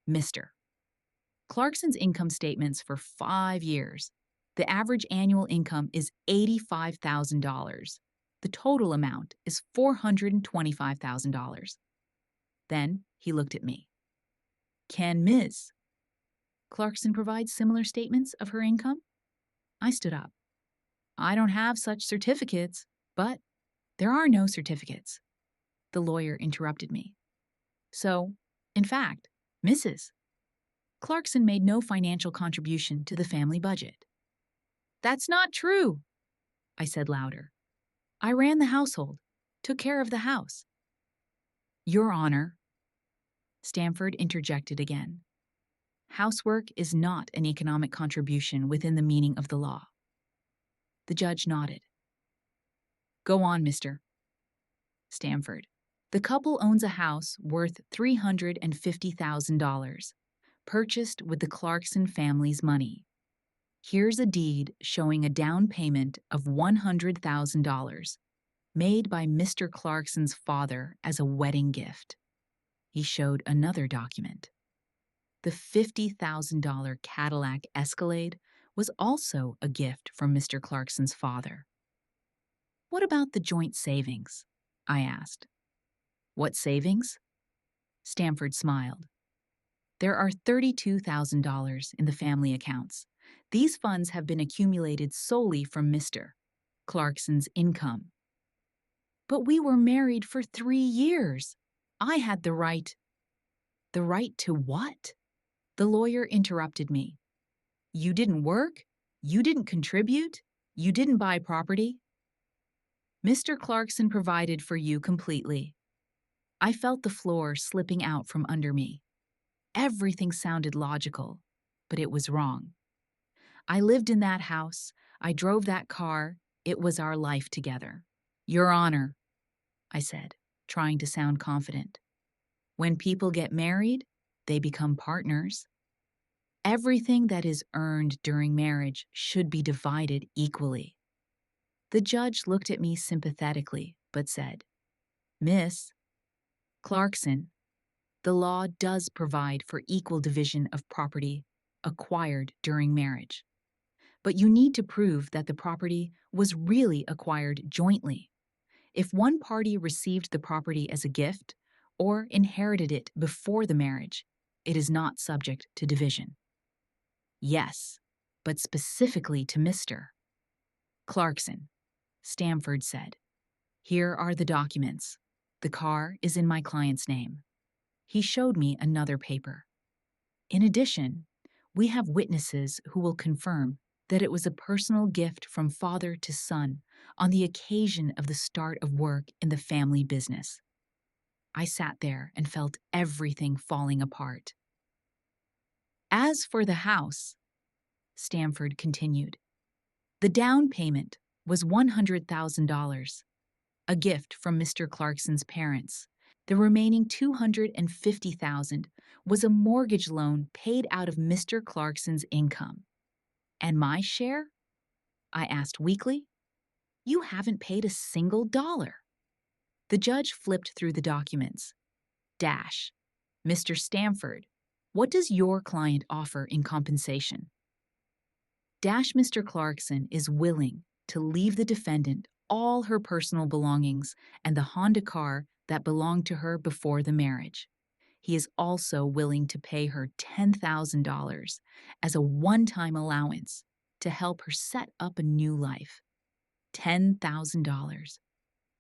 Mr. Clarkson's income statements for 5 years. The average annual income is $85,000. The total amount is $425,000. Then he looked at me. Can Ms. Clarkson provide similar statements of her income? I stood up. I don't have such certificates, but there are no certificates. The lawyer interrupted me. So, in fact, Mrs. Clarkson made no financial contribution to the family budget. That's not true, I said louder. I ran the household, took care of the house. Your Honor, Stamford interjected again. Housework is not an economic contribution within the meaning of the law. The judge nodded. Go on, Mr. Stamford. The couple owns a house worth $350,000, purchased with the Clarkson family's money. Here's a deed showing a down payment of $100,000 made by Mr. Clarkson's father as a wedding gift. He showed another document. The $50,000 Cadillac Escalade was also a gift from Mr. Clarkson's father. What about the joint savings? I asked. What savings? Stamford smiled. There are $32,000 in the family accounts. These funds have been accumulated solely from Mr. Clarkson's income. But we were married for 3 years. I had the right. The right to what? The lawyer interrupted me. You didn't work? You didn't contribute? You didn't buy property? Mr. Clarkson provided for you completely. I felt the floor slipping out from under me. Everything sounded logical, but it was wrong. I lived in that house. I drove that car. It was our life together. Your Honor, I said, trying to sound confident. When people get married, they become partners. Everything that is earned during marriage should be divided equally. The judge looked at me sympathetically, but said, Miss Clarkson, the law does provide for equal division of property acquired during marriage. But you need to prove that the property was really acquired jointly. If one party received the property as a gift or inherited it before the marriage, it is not subject to division. Yes, but specifically to Mr. Clarkson, Stamford said. Here are the documents. The car is in my client's name. He showed me another paper. In addition, we have witnesses who will confirm that it was a personal gift from father to son on the occasion of the start of work in the family business. I sat there and felt everything falling apart. As for the house, Stamford continued, the down payment was $100,000, a gift from Mr. Clarkson's parents. The remaining $250,000 was a mortgage loan paid out of Mr. Clarkson's income. And my share? I asked weakly. You haven't paid a single dollar. The judge flipped through the documents. Dash. Mr. Stamford, what does your client offer in compensation? Dash Mr. Clarkson is willing to leave the defendant all her personal belongings and the Honda car that belonged to her before the marriage. He is also willing to pay her $10,000 as a one-time allowance to help her set up a new life. $10,000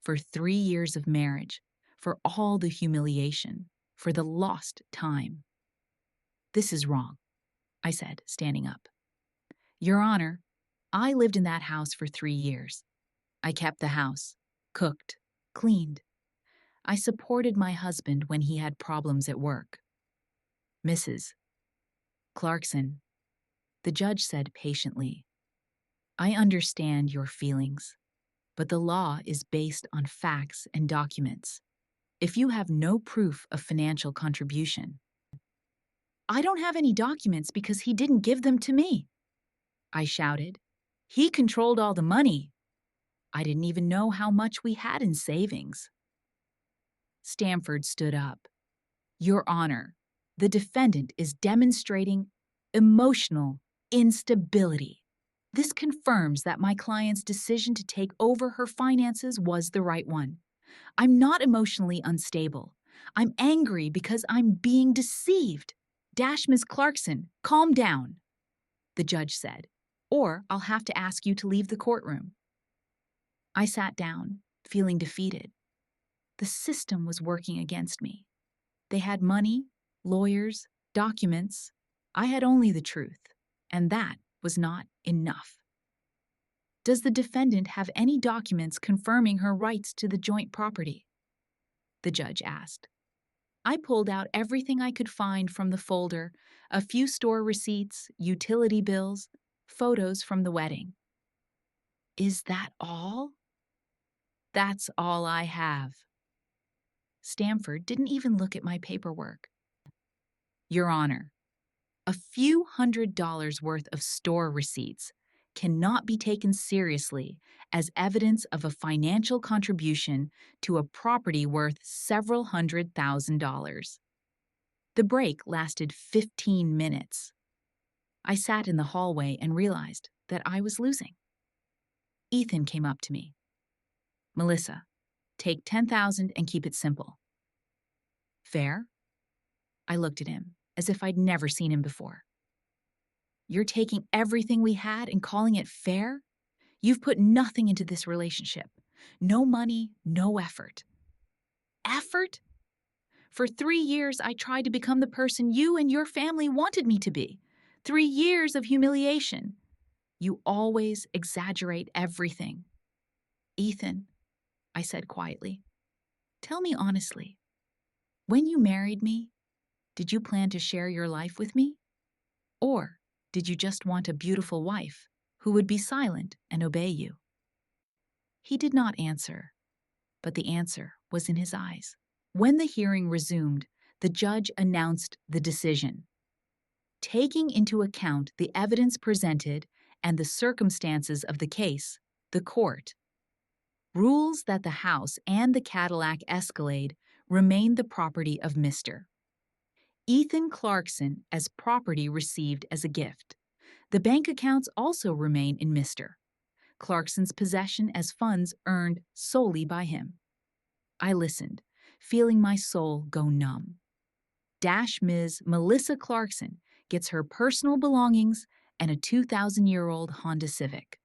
for 3 years of marriage, for all the humiliation, for the lost time. This is wrong, I said, standing up. Your Honor, I lived in that house for 3 years. I kept the house, cooked, cleaned. I supported my husband when he had problems at work. Mrs. Clarkson, the judge said patiently, I understand your feelings, but the law is based on facts and documents. If you have no proof of financial contribution, I don't have any documents because he didn't give them to me, I shouted. He controlled all the money. I didn't even know how much we had in savings. Stamford stood up. Your Honor, the defendant is demonstrating emotional instability. This confirms that my client's decision to take over her finances was the right one. I'm not emotionally unstable. I'm angry because I'm being deceived. Miss Clarkson, calm down, the judge said, or I'll have to ask you to leave the courtroom. I sat down, feeling defeated. The system was working against me. They had money, lawyers, documents. I had only the truth, and that was not enough. Does the defendant have any documents confirming her rights to the joint property? The judge asked. I pulled out everything I could find from the folder, a few store receipts, utility bills, photos from the wedding. Is that all? That's all I have. Stamford didn't even look at my paperwork. Your Honor, a few $100s worth of store receipts cannot be taken seriously as evidence of a financial contribution to a property worth several $100,000. The break lasted 15 minutes. I sat in the hallway and realized that I was losing. Ethan came up to me. Melissa, take 10,000 and keep it simple. Fair? I looked at him as if I'd never seen him before. You're taking everything we had and calling it fair? You've put nothing into this relationship. No money, no effort. Effort? For 3 years, I tried to become the person you and your family wanted me to be. 3 years of humiliation. You always exaggerate everything. Ethan, I said quietly, tell me honestly, when you married me, did you plan to share your life with me? Or did you just want a beautiful wife who would be silent and obey you? He did not answer, but the answer was in his eyes. When the hearing resumed, the judge announced the decision. Taking into account the evidence presented and the circumstances of the case, the court rules that the house and the Cadillac Escalade remain the property of Mr. Ethan Clarkson as property received as a gift. The bank accounts also remain in Mr. Clarkson's possession as funds earned solely by him. I listened, feeling my soul go numb. Ms. Melissa Clarkson gets her personal belongings and a 2,000-year-old Honda Civic.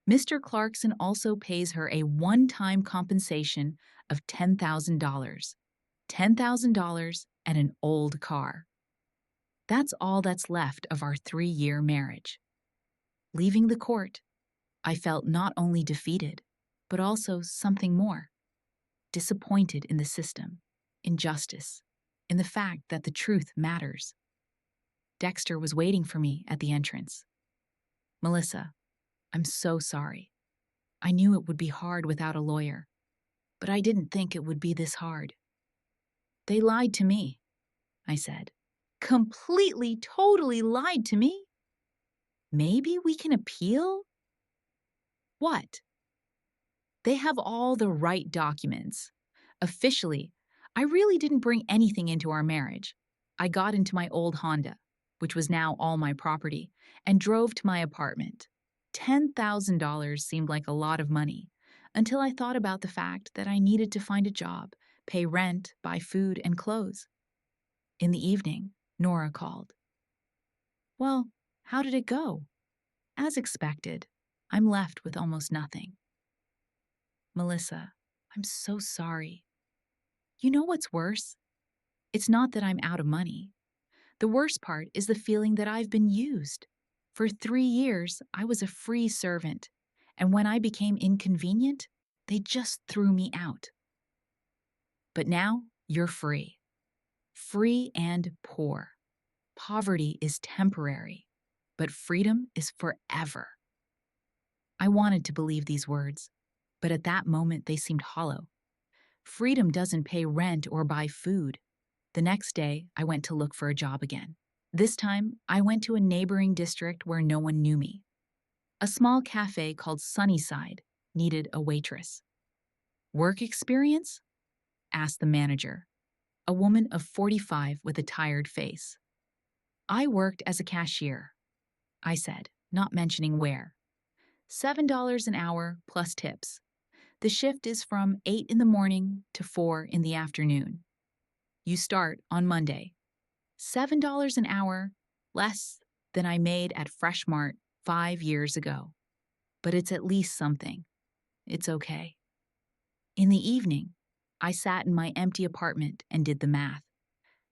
Mr. Clarkson also pays her a one-time compensation of $10,000. $10,000 and an old car. That's all that's left of our 3-year marriage. Leaving the court, I felt not only defeated, but also something more. Disappointed in the system, in justice, in the fact that the truth matters. Dexter was waiting for me at the entrance. Melissa, I'm so sorry. I knew it would be hard without a lawyer, but I didn't think it would be this hard. They lied to me, I said. Completely, totally lied to me? Maybe we can appeal? What? They have all the right documents. Officially, I really didn't bring anything into our marriage. I got into my old Honda, which was now all my property, and drove to my apartment. $10,000 seemed like a lot of money, until I thought about the fact that I needed to find a job, pay rent, buy food and clothes. In the evening, Nora called. Well, how did it go? As expected, I'm left with almost nothing. Melissa, I'm so sorry. You know what's worse? It's not that I'm out of money. The worst part is the feeling that I've been used. For 3 years, I was a free servant, and when I became inconvenient, they just threw me out. But now you're free. Free and poor. Poverty is temporary, but freedom is forever. I wanted to believe these words, but at that moment they seemed hollow. Freedom doesn't pay rent or buy food. The next day, I went to look for a job again. This time, I went to a neighboring district where no one knew me. A small cafe called Sunnyside needed a waitress. Work experience? Asked the manager, a woman of 45 with a tired face. I worked as a cashier, I said, not mentioning where. $7 an hour plus tips. The shift is from 8 in the morning to 4 in the afternoon. You start on Monday. $7 an hour, less than I made at Fresh Mart 5 years ago. But it's at least something. It's okay. In the evening, I sat in my empty apartment and did the math.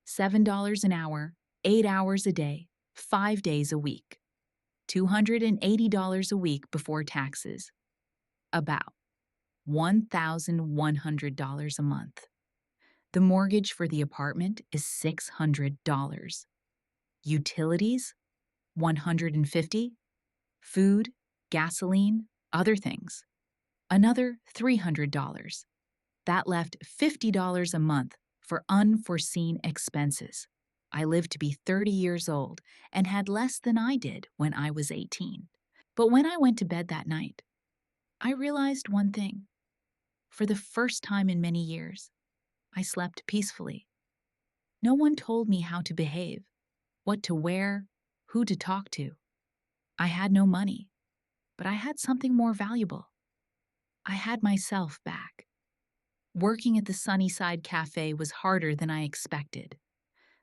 $7 an hour, 8 hours a day, 5 days a week. $280 a week before taxes. About $1,100 a month. The mortgage for the apartment is $600. Utilities, $150. Food, gasoline, other things, another $300. That left $50 a month for unforeseen expenses. I lived to be 30 years old and had less than I did when I was 18. But when I went to bed that night, I realized one thing. For the first time in many years, I slept peacefully. No one told me how to behave, what to wear, who to talk to. I had no money, but I had something more valuable. I had myself back. Working at the Sunnyside Cafe was harder than I expected.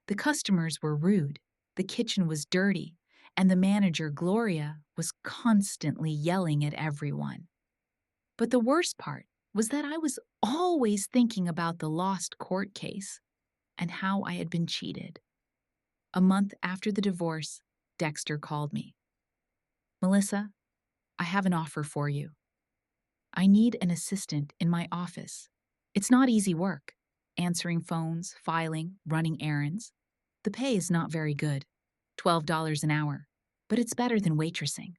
The customers were rude, the kitchen was dirty, and the manager, Gloria, was constantly yelling at everyone. But the worst part was that I was always thinking about the lost court case and how I had been cheated. A month after the divorce, Dexter called me. Melissa, I have an offer for you. I need an assistant in my office. It's not easy work, answering phones, filing, running errands. The pay is not very good, $12 an hour, but it's better than waitressing.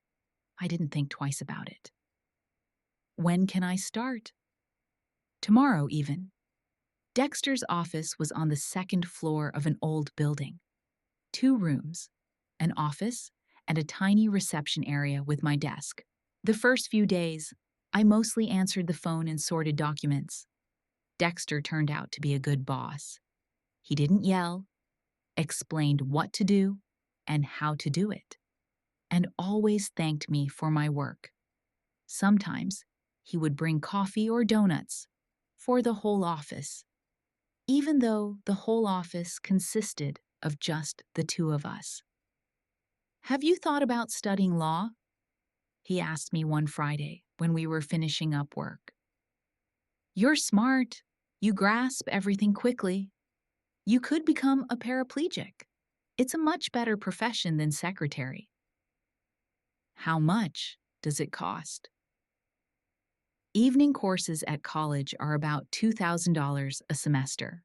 I didn't think twice about it. When can I start? Tomorrow, even. Dexter's office was on the second floor of an old building. 2 rooms, an office, and a tiny reception area with my desk. The first few days, I mostly answered the phone and sorted documents. Dexter turned out to be a good boss. He didn't yell, explained what to do and how to do it, and always thanked me for my work. Sometimes he would bring coffee or donuts for the whole office, even though the whole office consisted of just the 2 of us. Have you thought about studying law? He asked me one Friday when we were finishing up work. You're smart. You grasp everything quickly. You could become a paraplegic. It's a much better profession than secretary. How much does it cost? Evening courses at college are about $2,000 a semester,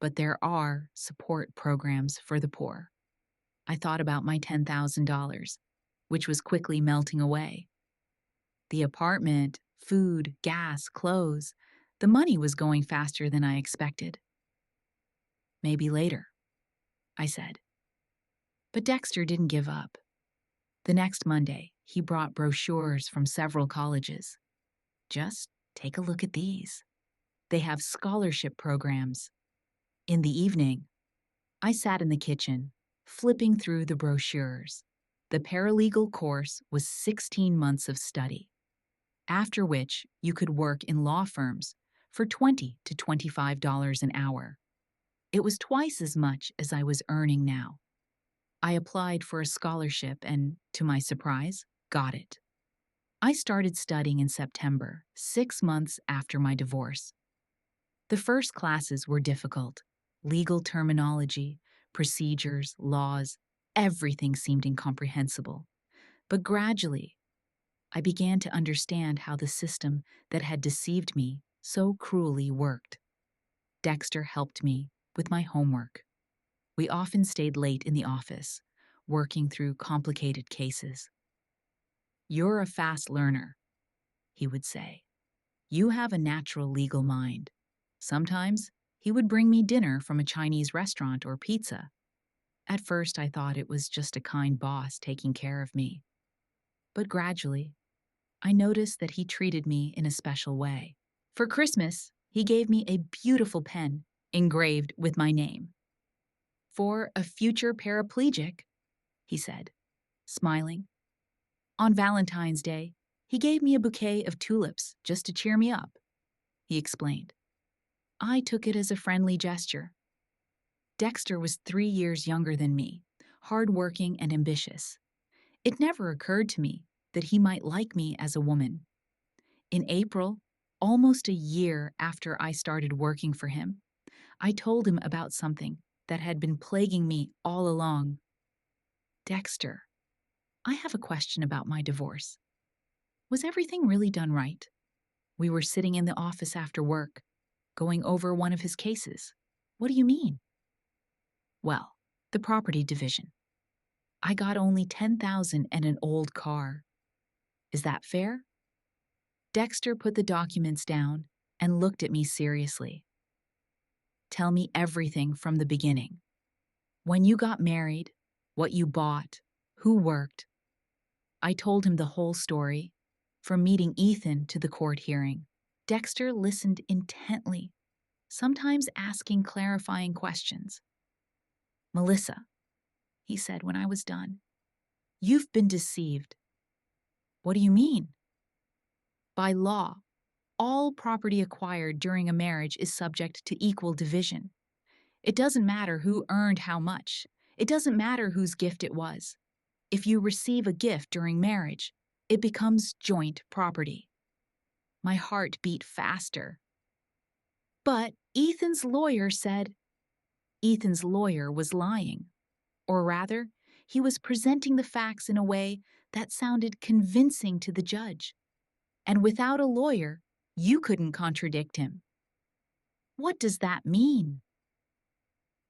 but there are support programs for the poor. I thought about my $10,000, which was quickly melting away. The apartment, food, gas, clothes, the money was going faster than I expected. Maybe later, I said. But Dexter didn't give up. The next Monday, he brought brochures from several colleges. Just take a look at these. They have scholarship programs. In the evening, I sat in the kitchen, flipping through the brochures. The paralegal course was 16 months of study, after which you could work in law firms for $20 to $25 an hour. It was twice as much as I was earning now. I applied for a scholarship and, to my surprise, got it. I started studying in September, 6 months after my divorce. The first classes were difficult. Legal terminology, procedures, laws, everything seemed incomprehensible. But gradually, I began to understand how the system that had deceived me so cruelly worked. Dexter helped me with my homework. We often stayed late in the office, working through complicated cases. "You're a fast learner," he would say. "You have a natural legal mind." Sometimes he would bring me dinner from a Chinese restaurant or pizza. At first, I thought it was just a kind boss taking care of me. But gradually, I noticed that he treated me in a special way. For Christmas, he gave me a beautiful pen engraved with my name. "For a future paraplegic," he said, smiling. On Valentine's Day, he gave me a bouquet of tulips just to cheer me up, he explained. I took it as a friendly gesture. Dexter was 3 years younger than me, hardworking and ambitious. It never occurred to me that he might like me as a woman. In April, almost a year after I started working for him, I told him about something that had been plaguing me all along. "Dexter, I have a question about my divorce. Was everything really done right?" We were sitting in the office after work, going over one of his cases. "What do you mean?" "Well, the property division. I got only 10,000 and an old car. Is that fair?" Dexter put the documents down and looked at me seriously. "Tell me everything from the beginning. When you got married, what you bought, who worked." I told him the whole story, from meeting Ethan to the court hearing. Dexter listened intently, sometimes asking clarifying questions. "Melissa," he said when I was done, "you've been deceived." "What do you mean?" "By law, all property acquired during a marriage is subject to equal division. It doesn't matter who earned how much. It doesn't matter whose gift it was. If you receive a gift during marriage, it becomes joint property." My heart beat faster. But Ethan's lawyer said. Ethan's lawyer was lying. Or rather, he was presenting the facts in a way that sounded convincing to the judge. And without a lawyer, you couldn't contradict him. "What does that mean?"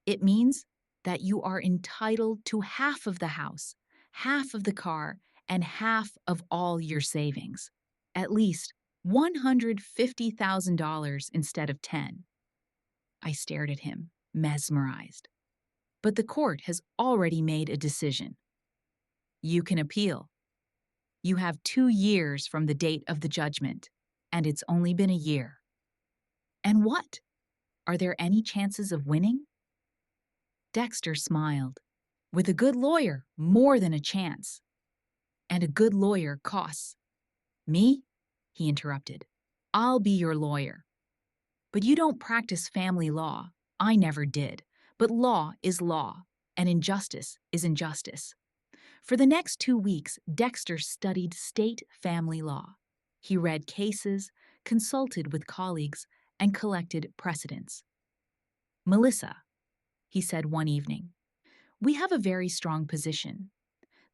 "It means that you are entitled to half of the house, half of the car, and half of all your savings. At least $150,000 instead of 10. I stared at him, mesmerized. "But the court has already made a decision. You can appeal. You have 2 years from the date of the judgment, and it's only been a year." "And what? Are there any chances of winning?" Dexter smiled. "With a good lawyer, more than a chance. And a good lawyer costs." "Me?" he interrupted. "I'll be your lawyer." "But you don't practice family law. I never did. But law is law, and injustice is injustice." For the next 2 weeks, Dexter studied state family law. He read cases, consulted with colleagues, and collected precedents. "Melissa," he said one evening, "we have a very strong position.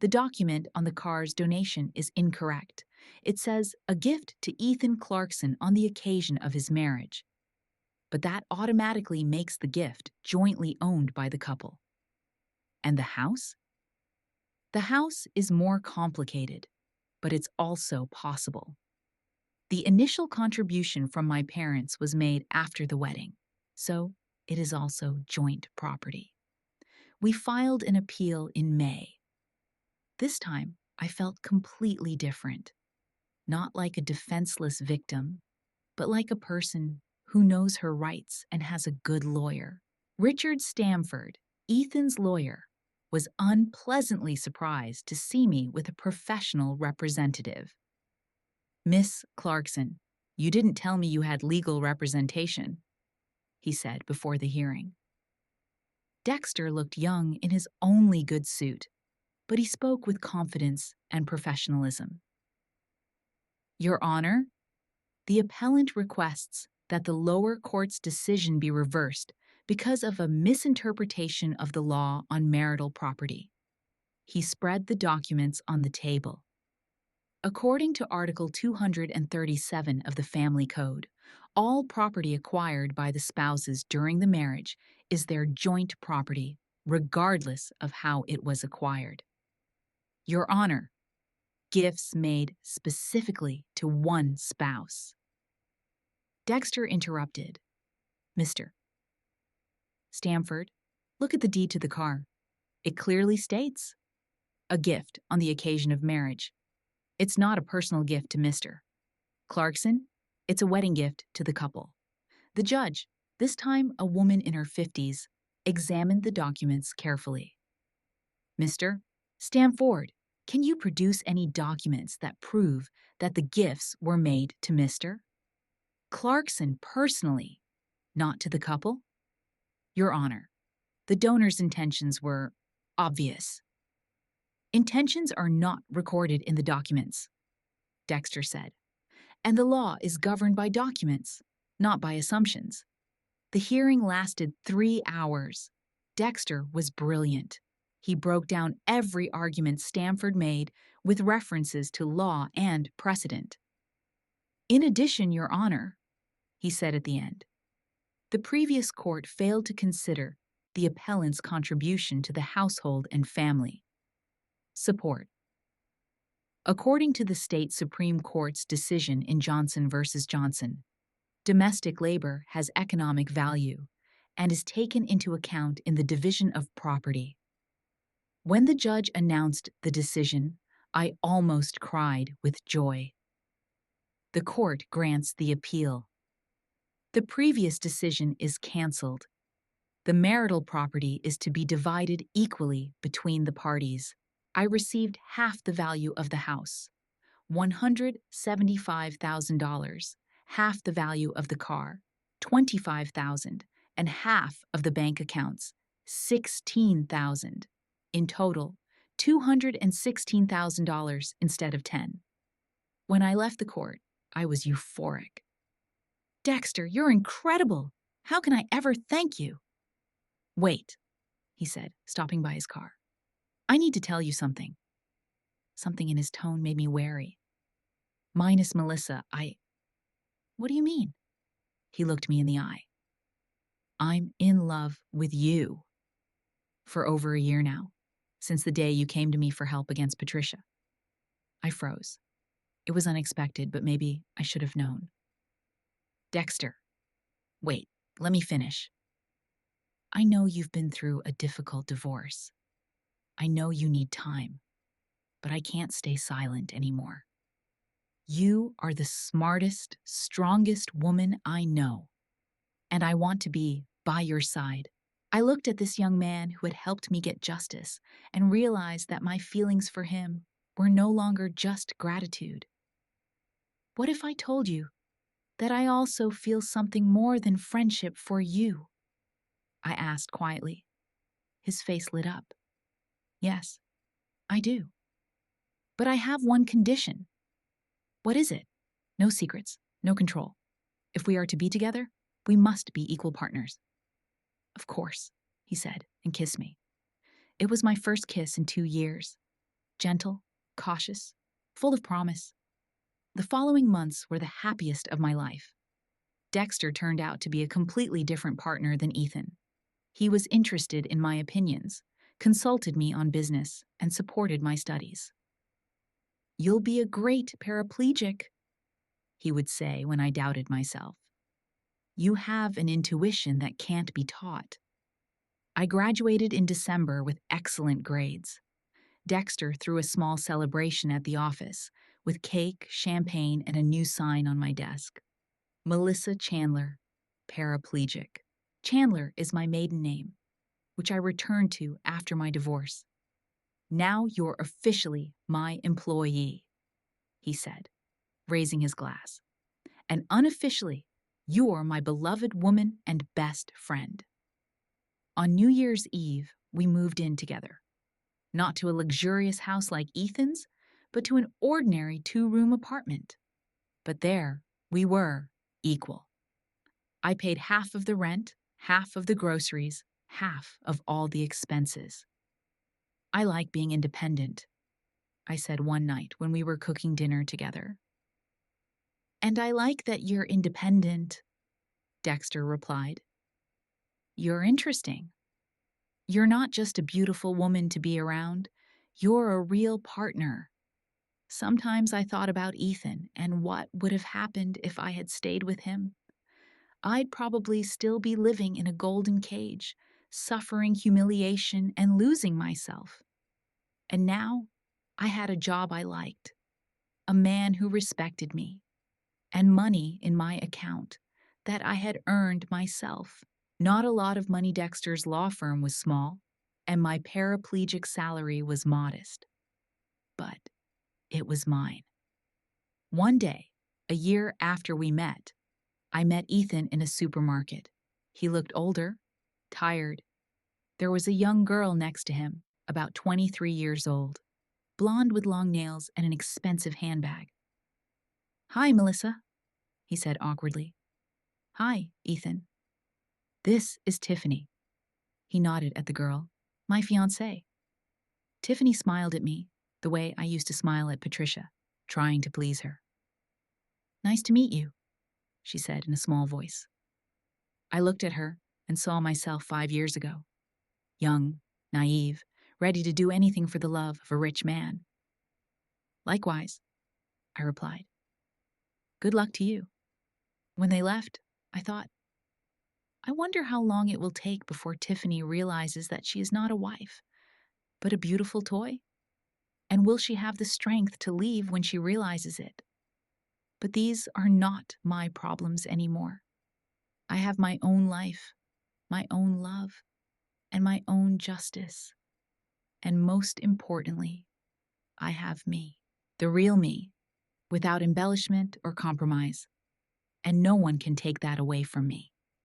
The document on the car's donation is incorrect. It says a gift to Ethan Clarkson on the occasion of his marriage. But that automatically makes the gift jointly owned by the couple. And the house? The house is more complicated, but it's also possible. The initial contribution from my parents was made after the wedding, so it is also joint property. We filed an appeal in May. This time, I felt completely different. Not like a defenseless victim, but like a person who knows her rights and has a good lawyer. Richard Stamford, Ethan's lawyer, was unpleasantly surprised to see me with a professional representative. "Miss Clarkson, you didn't tell me you had legal representation," he said before the hearing. Dexter looked young in his only good suit, but he spoke with confidence and professionalism. "Your Honor, the appellant requests that the lower court's decision be reversed because of a misinterpretation of the law on marital property." He spread the documents on the table. According to Article 237 of the Family Code, All property acquired by the spouses during the marriage is their joint property, regardless of how it was acquired. Your Honor, gifts made specifically to one spouse. Dexter interrupted. Mr. Stamford, look at the deed to the car. It clearly states, a gift on the occasion of marriage. It's not a personal gift to Mr. Clarkson, it's a wedding gift to the couple. The judge, this time a woman in her 50s, examined the documents carefully. Mr. Stamford, can you produce any documents that prove that the gifts were made to Mr. Clarkson personally, not to the couple? Your Honor, the donor's intentions were obvious. Intentions are not recorded in the documents, Dexter said, and the law is governed by documents, not by assumptions. The hearing lasted 3 hours. Dexter was brilliant. He broke down every argument Stamford made with references to law and precedent. In addition, Your Honor, he said at the end, the previous court failed to consider the appellant's contribution to the household and family. Support. According to the state Supreme Court's decision in Johnson v. Johnson, domestic labor has economic value and is taken into account in the division of property. When the judge announced the decision, I almost cried with joy. The court grants the appeal. The previous decision is canceled. The marital property is to be divided equally between the parties. I received half the value of the house, $175,000, half the value of the car, $25,000, and half of the bank accounts, $16,000. In total, $216,000 instead of $10,000. When I left the court, I was euphoric. Dexter, you're incredible! How can I ever thank you? Wait, he said, stopping by his car. I need to tell you something. Something in his tone made me wary. Minus Melissa, What do you mean? He looked me in the eye. I'm in love with you. For over a year now, since the day you came to me for help against Patricia. I froze. It was unexpected, but maybe I should have known. Dexter, wait, let me finish. I know you've been through a difficult divorce. I know you need time, but I can't stay silent anymore. You are the smartest, strongest woman I know, and I want to be by your side. I looked at this young man who had helped me get justice and realized that my feelings for him were no longer just gratitude. What if I told you that I also feel something more than friendship for you? I asked quietly. His face lit up. Yes, I do. But I have one condition. What is it? No secrets, no control. If we are to be together, we must be equal partners. Of course, he said, and kissed me. It was my first kiss in 2 years. Gentle, cautious, full of promise. The following months were the happiest of my life. Dexter turned out to be a completely different partner than Ethan. He was interested in my opinions, consulted me on business, and supported my studies. You'll be a great paraplegic, he would say when I doubted myself. You have an intuition that can't be taught. I graduated in December with excellent grades. Dexter threw a small celebration at the office with cake, champagne, and a new sign on my desk. Melissa Chandler, paraplegic. Chandler is my maiden name, which I returned to after my divorce. Now you're officially my employee, he said, raising his glass. And unofficially, you're my beloved woman and best friend. On New Year's Eve, we moved in together. Not to a luxurious house like Ethan's, but to an ordinary 2-room apartment. But there, we were equal. I paid half of the rent, half of the groceries, half of all the expenses. I like being independent, I said one night when we were cooking dinner together. And I like that you're independent, Dexter replied. You're interesting. You're not just a beautiful woman to be around, you're a real partner. Sometimes I thought about Ethan and what would have happened if I had stayed with him. I'd probably still be living in a golden cage, suffering humiliation and losing myself. And now, I had a job I liked, a man who respected me, and money in my account that I had earned myself. Not a lot of money. Dexter's law firm was small, and my paraplegic salary was modest. But it was mine. One day, a year after we met, I met Ethan in a supermarket. He looked older, tired. There was a young girl next to him, about 23 years old, blonde with long nails and an expensive handbag. Hi, Melissa, he said awkwardly. Hi, Ethan. This is Tiffany. He nodded at the girl. My fiancée. Tiffany smiled at me, the way I used to smile at Patricia, trying to please her. Nice to meet you, she said in a small voice. I looked at her and saw myself 5 years ago. Young, naive, ready to do anything for the love of a rich man. Likewise, I replied. Good luck to you. When they left, I thought, I wonder how long it will take before Tiffany realizes that she is not a wife, but a beautiful toy? And will she have the strength to leave when she realizes it? But these are not my problems anymore. I have my own life, my own love, and my own justice. And most importantly, I have me, the real me, without embellishment or compromise. And no one can take that away from me.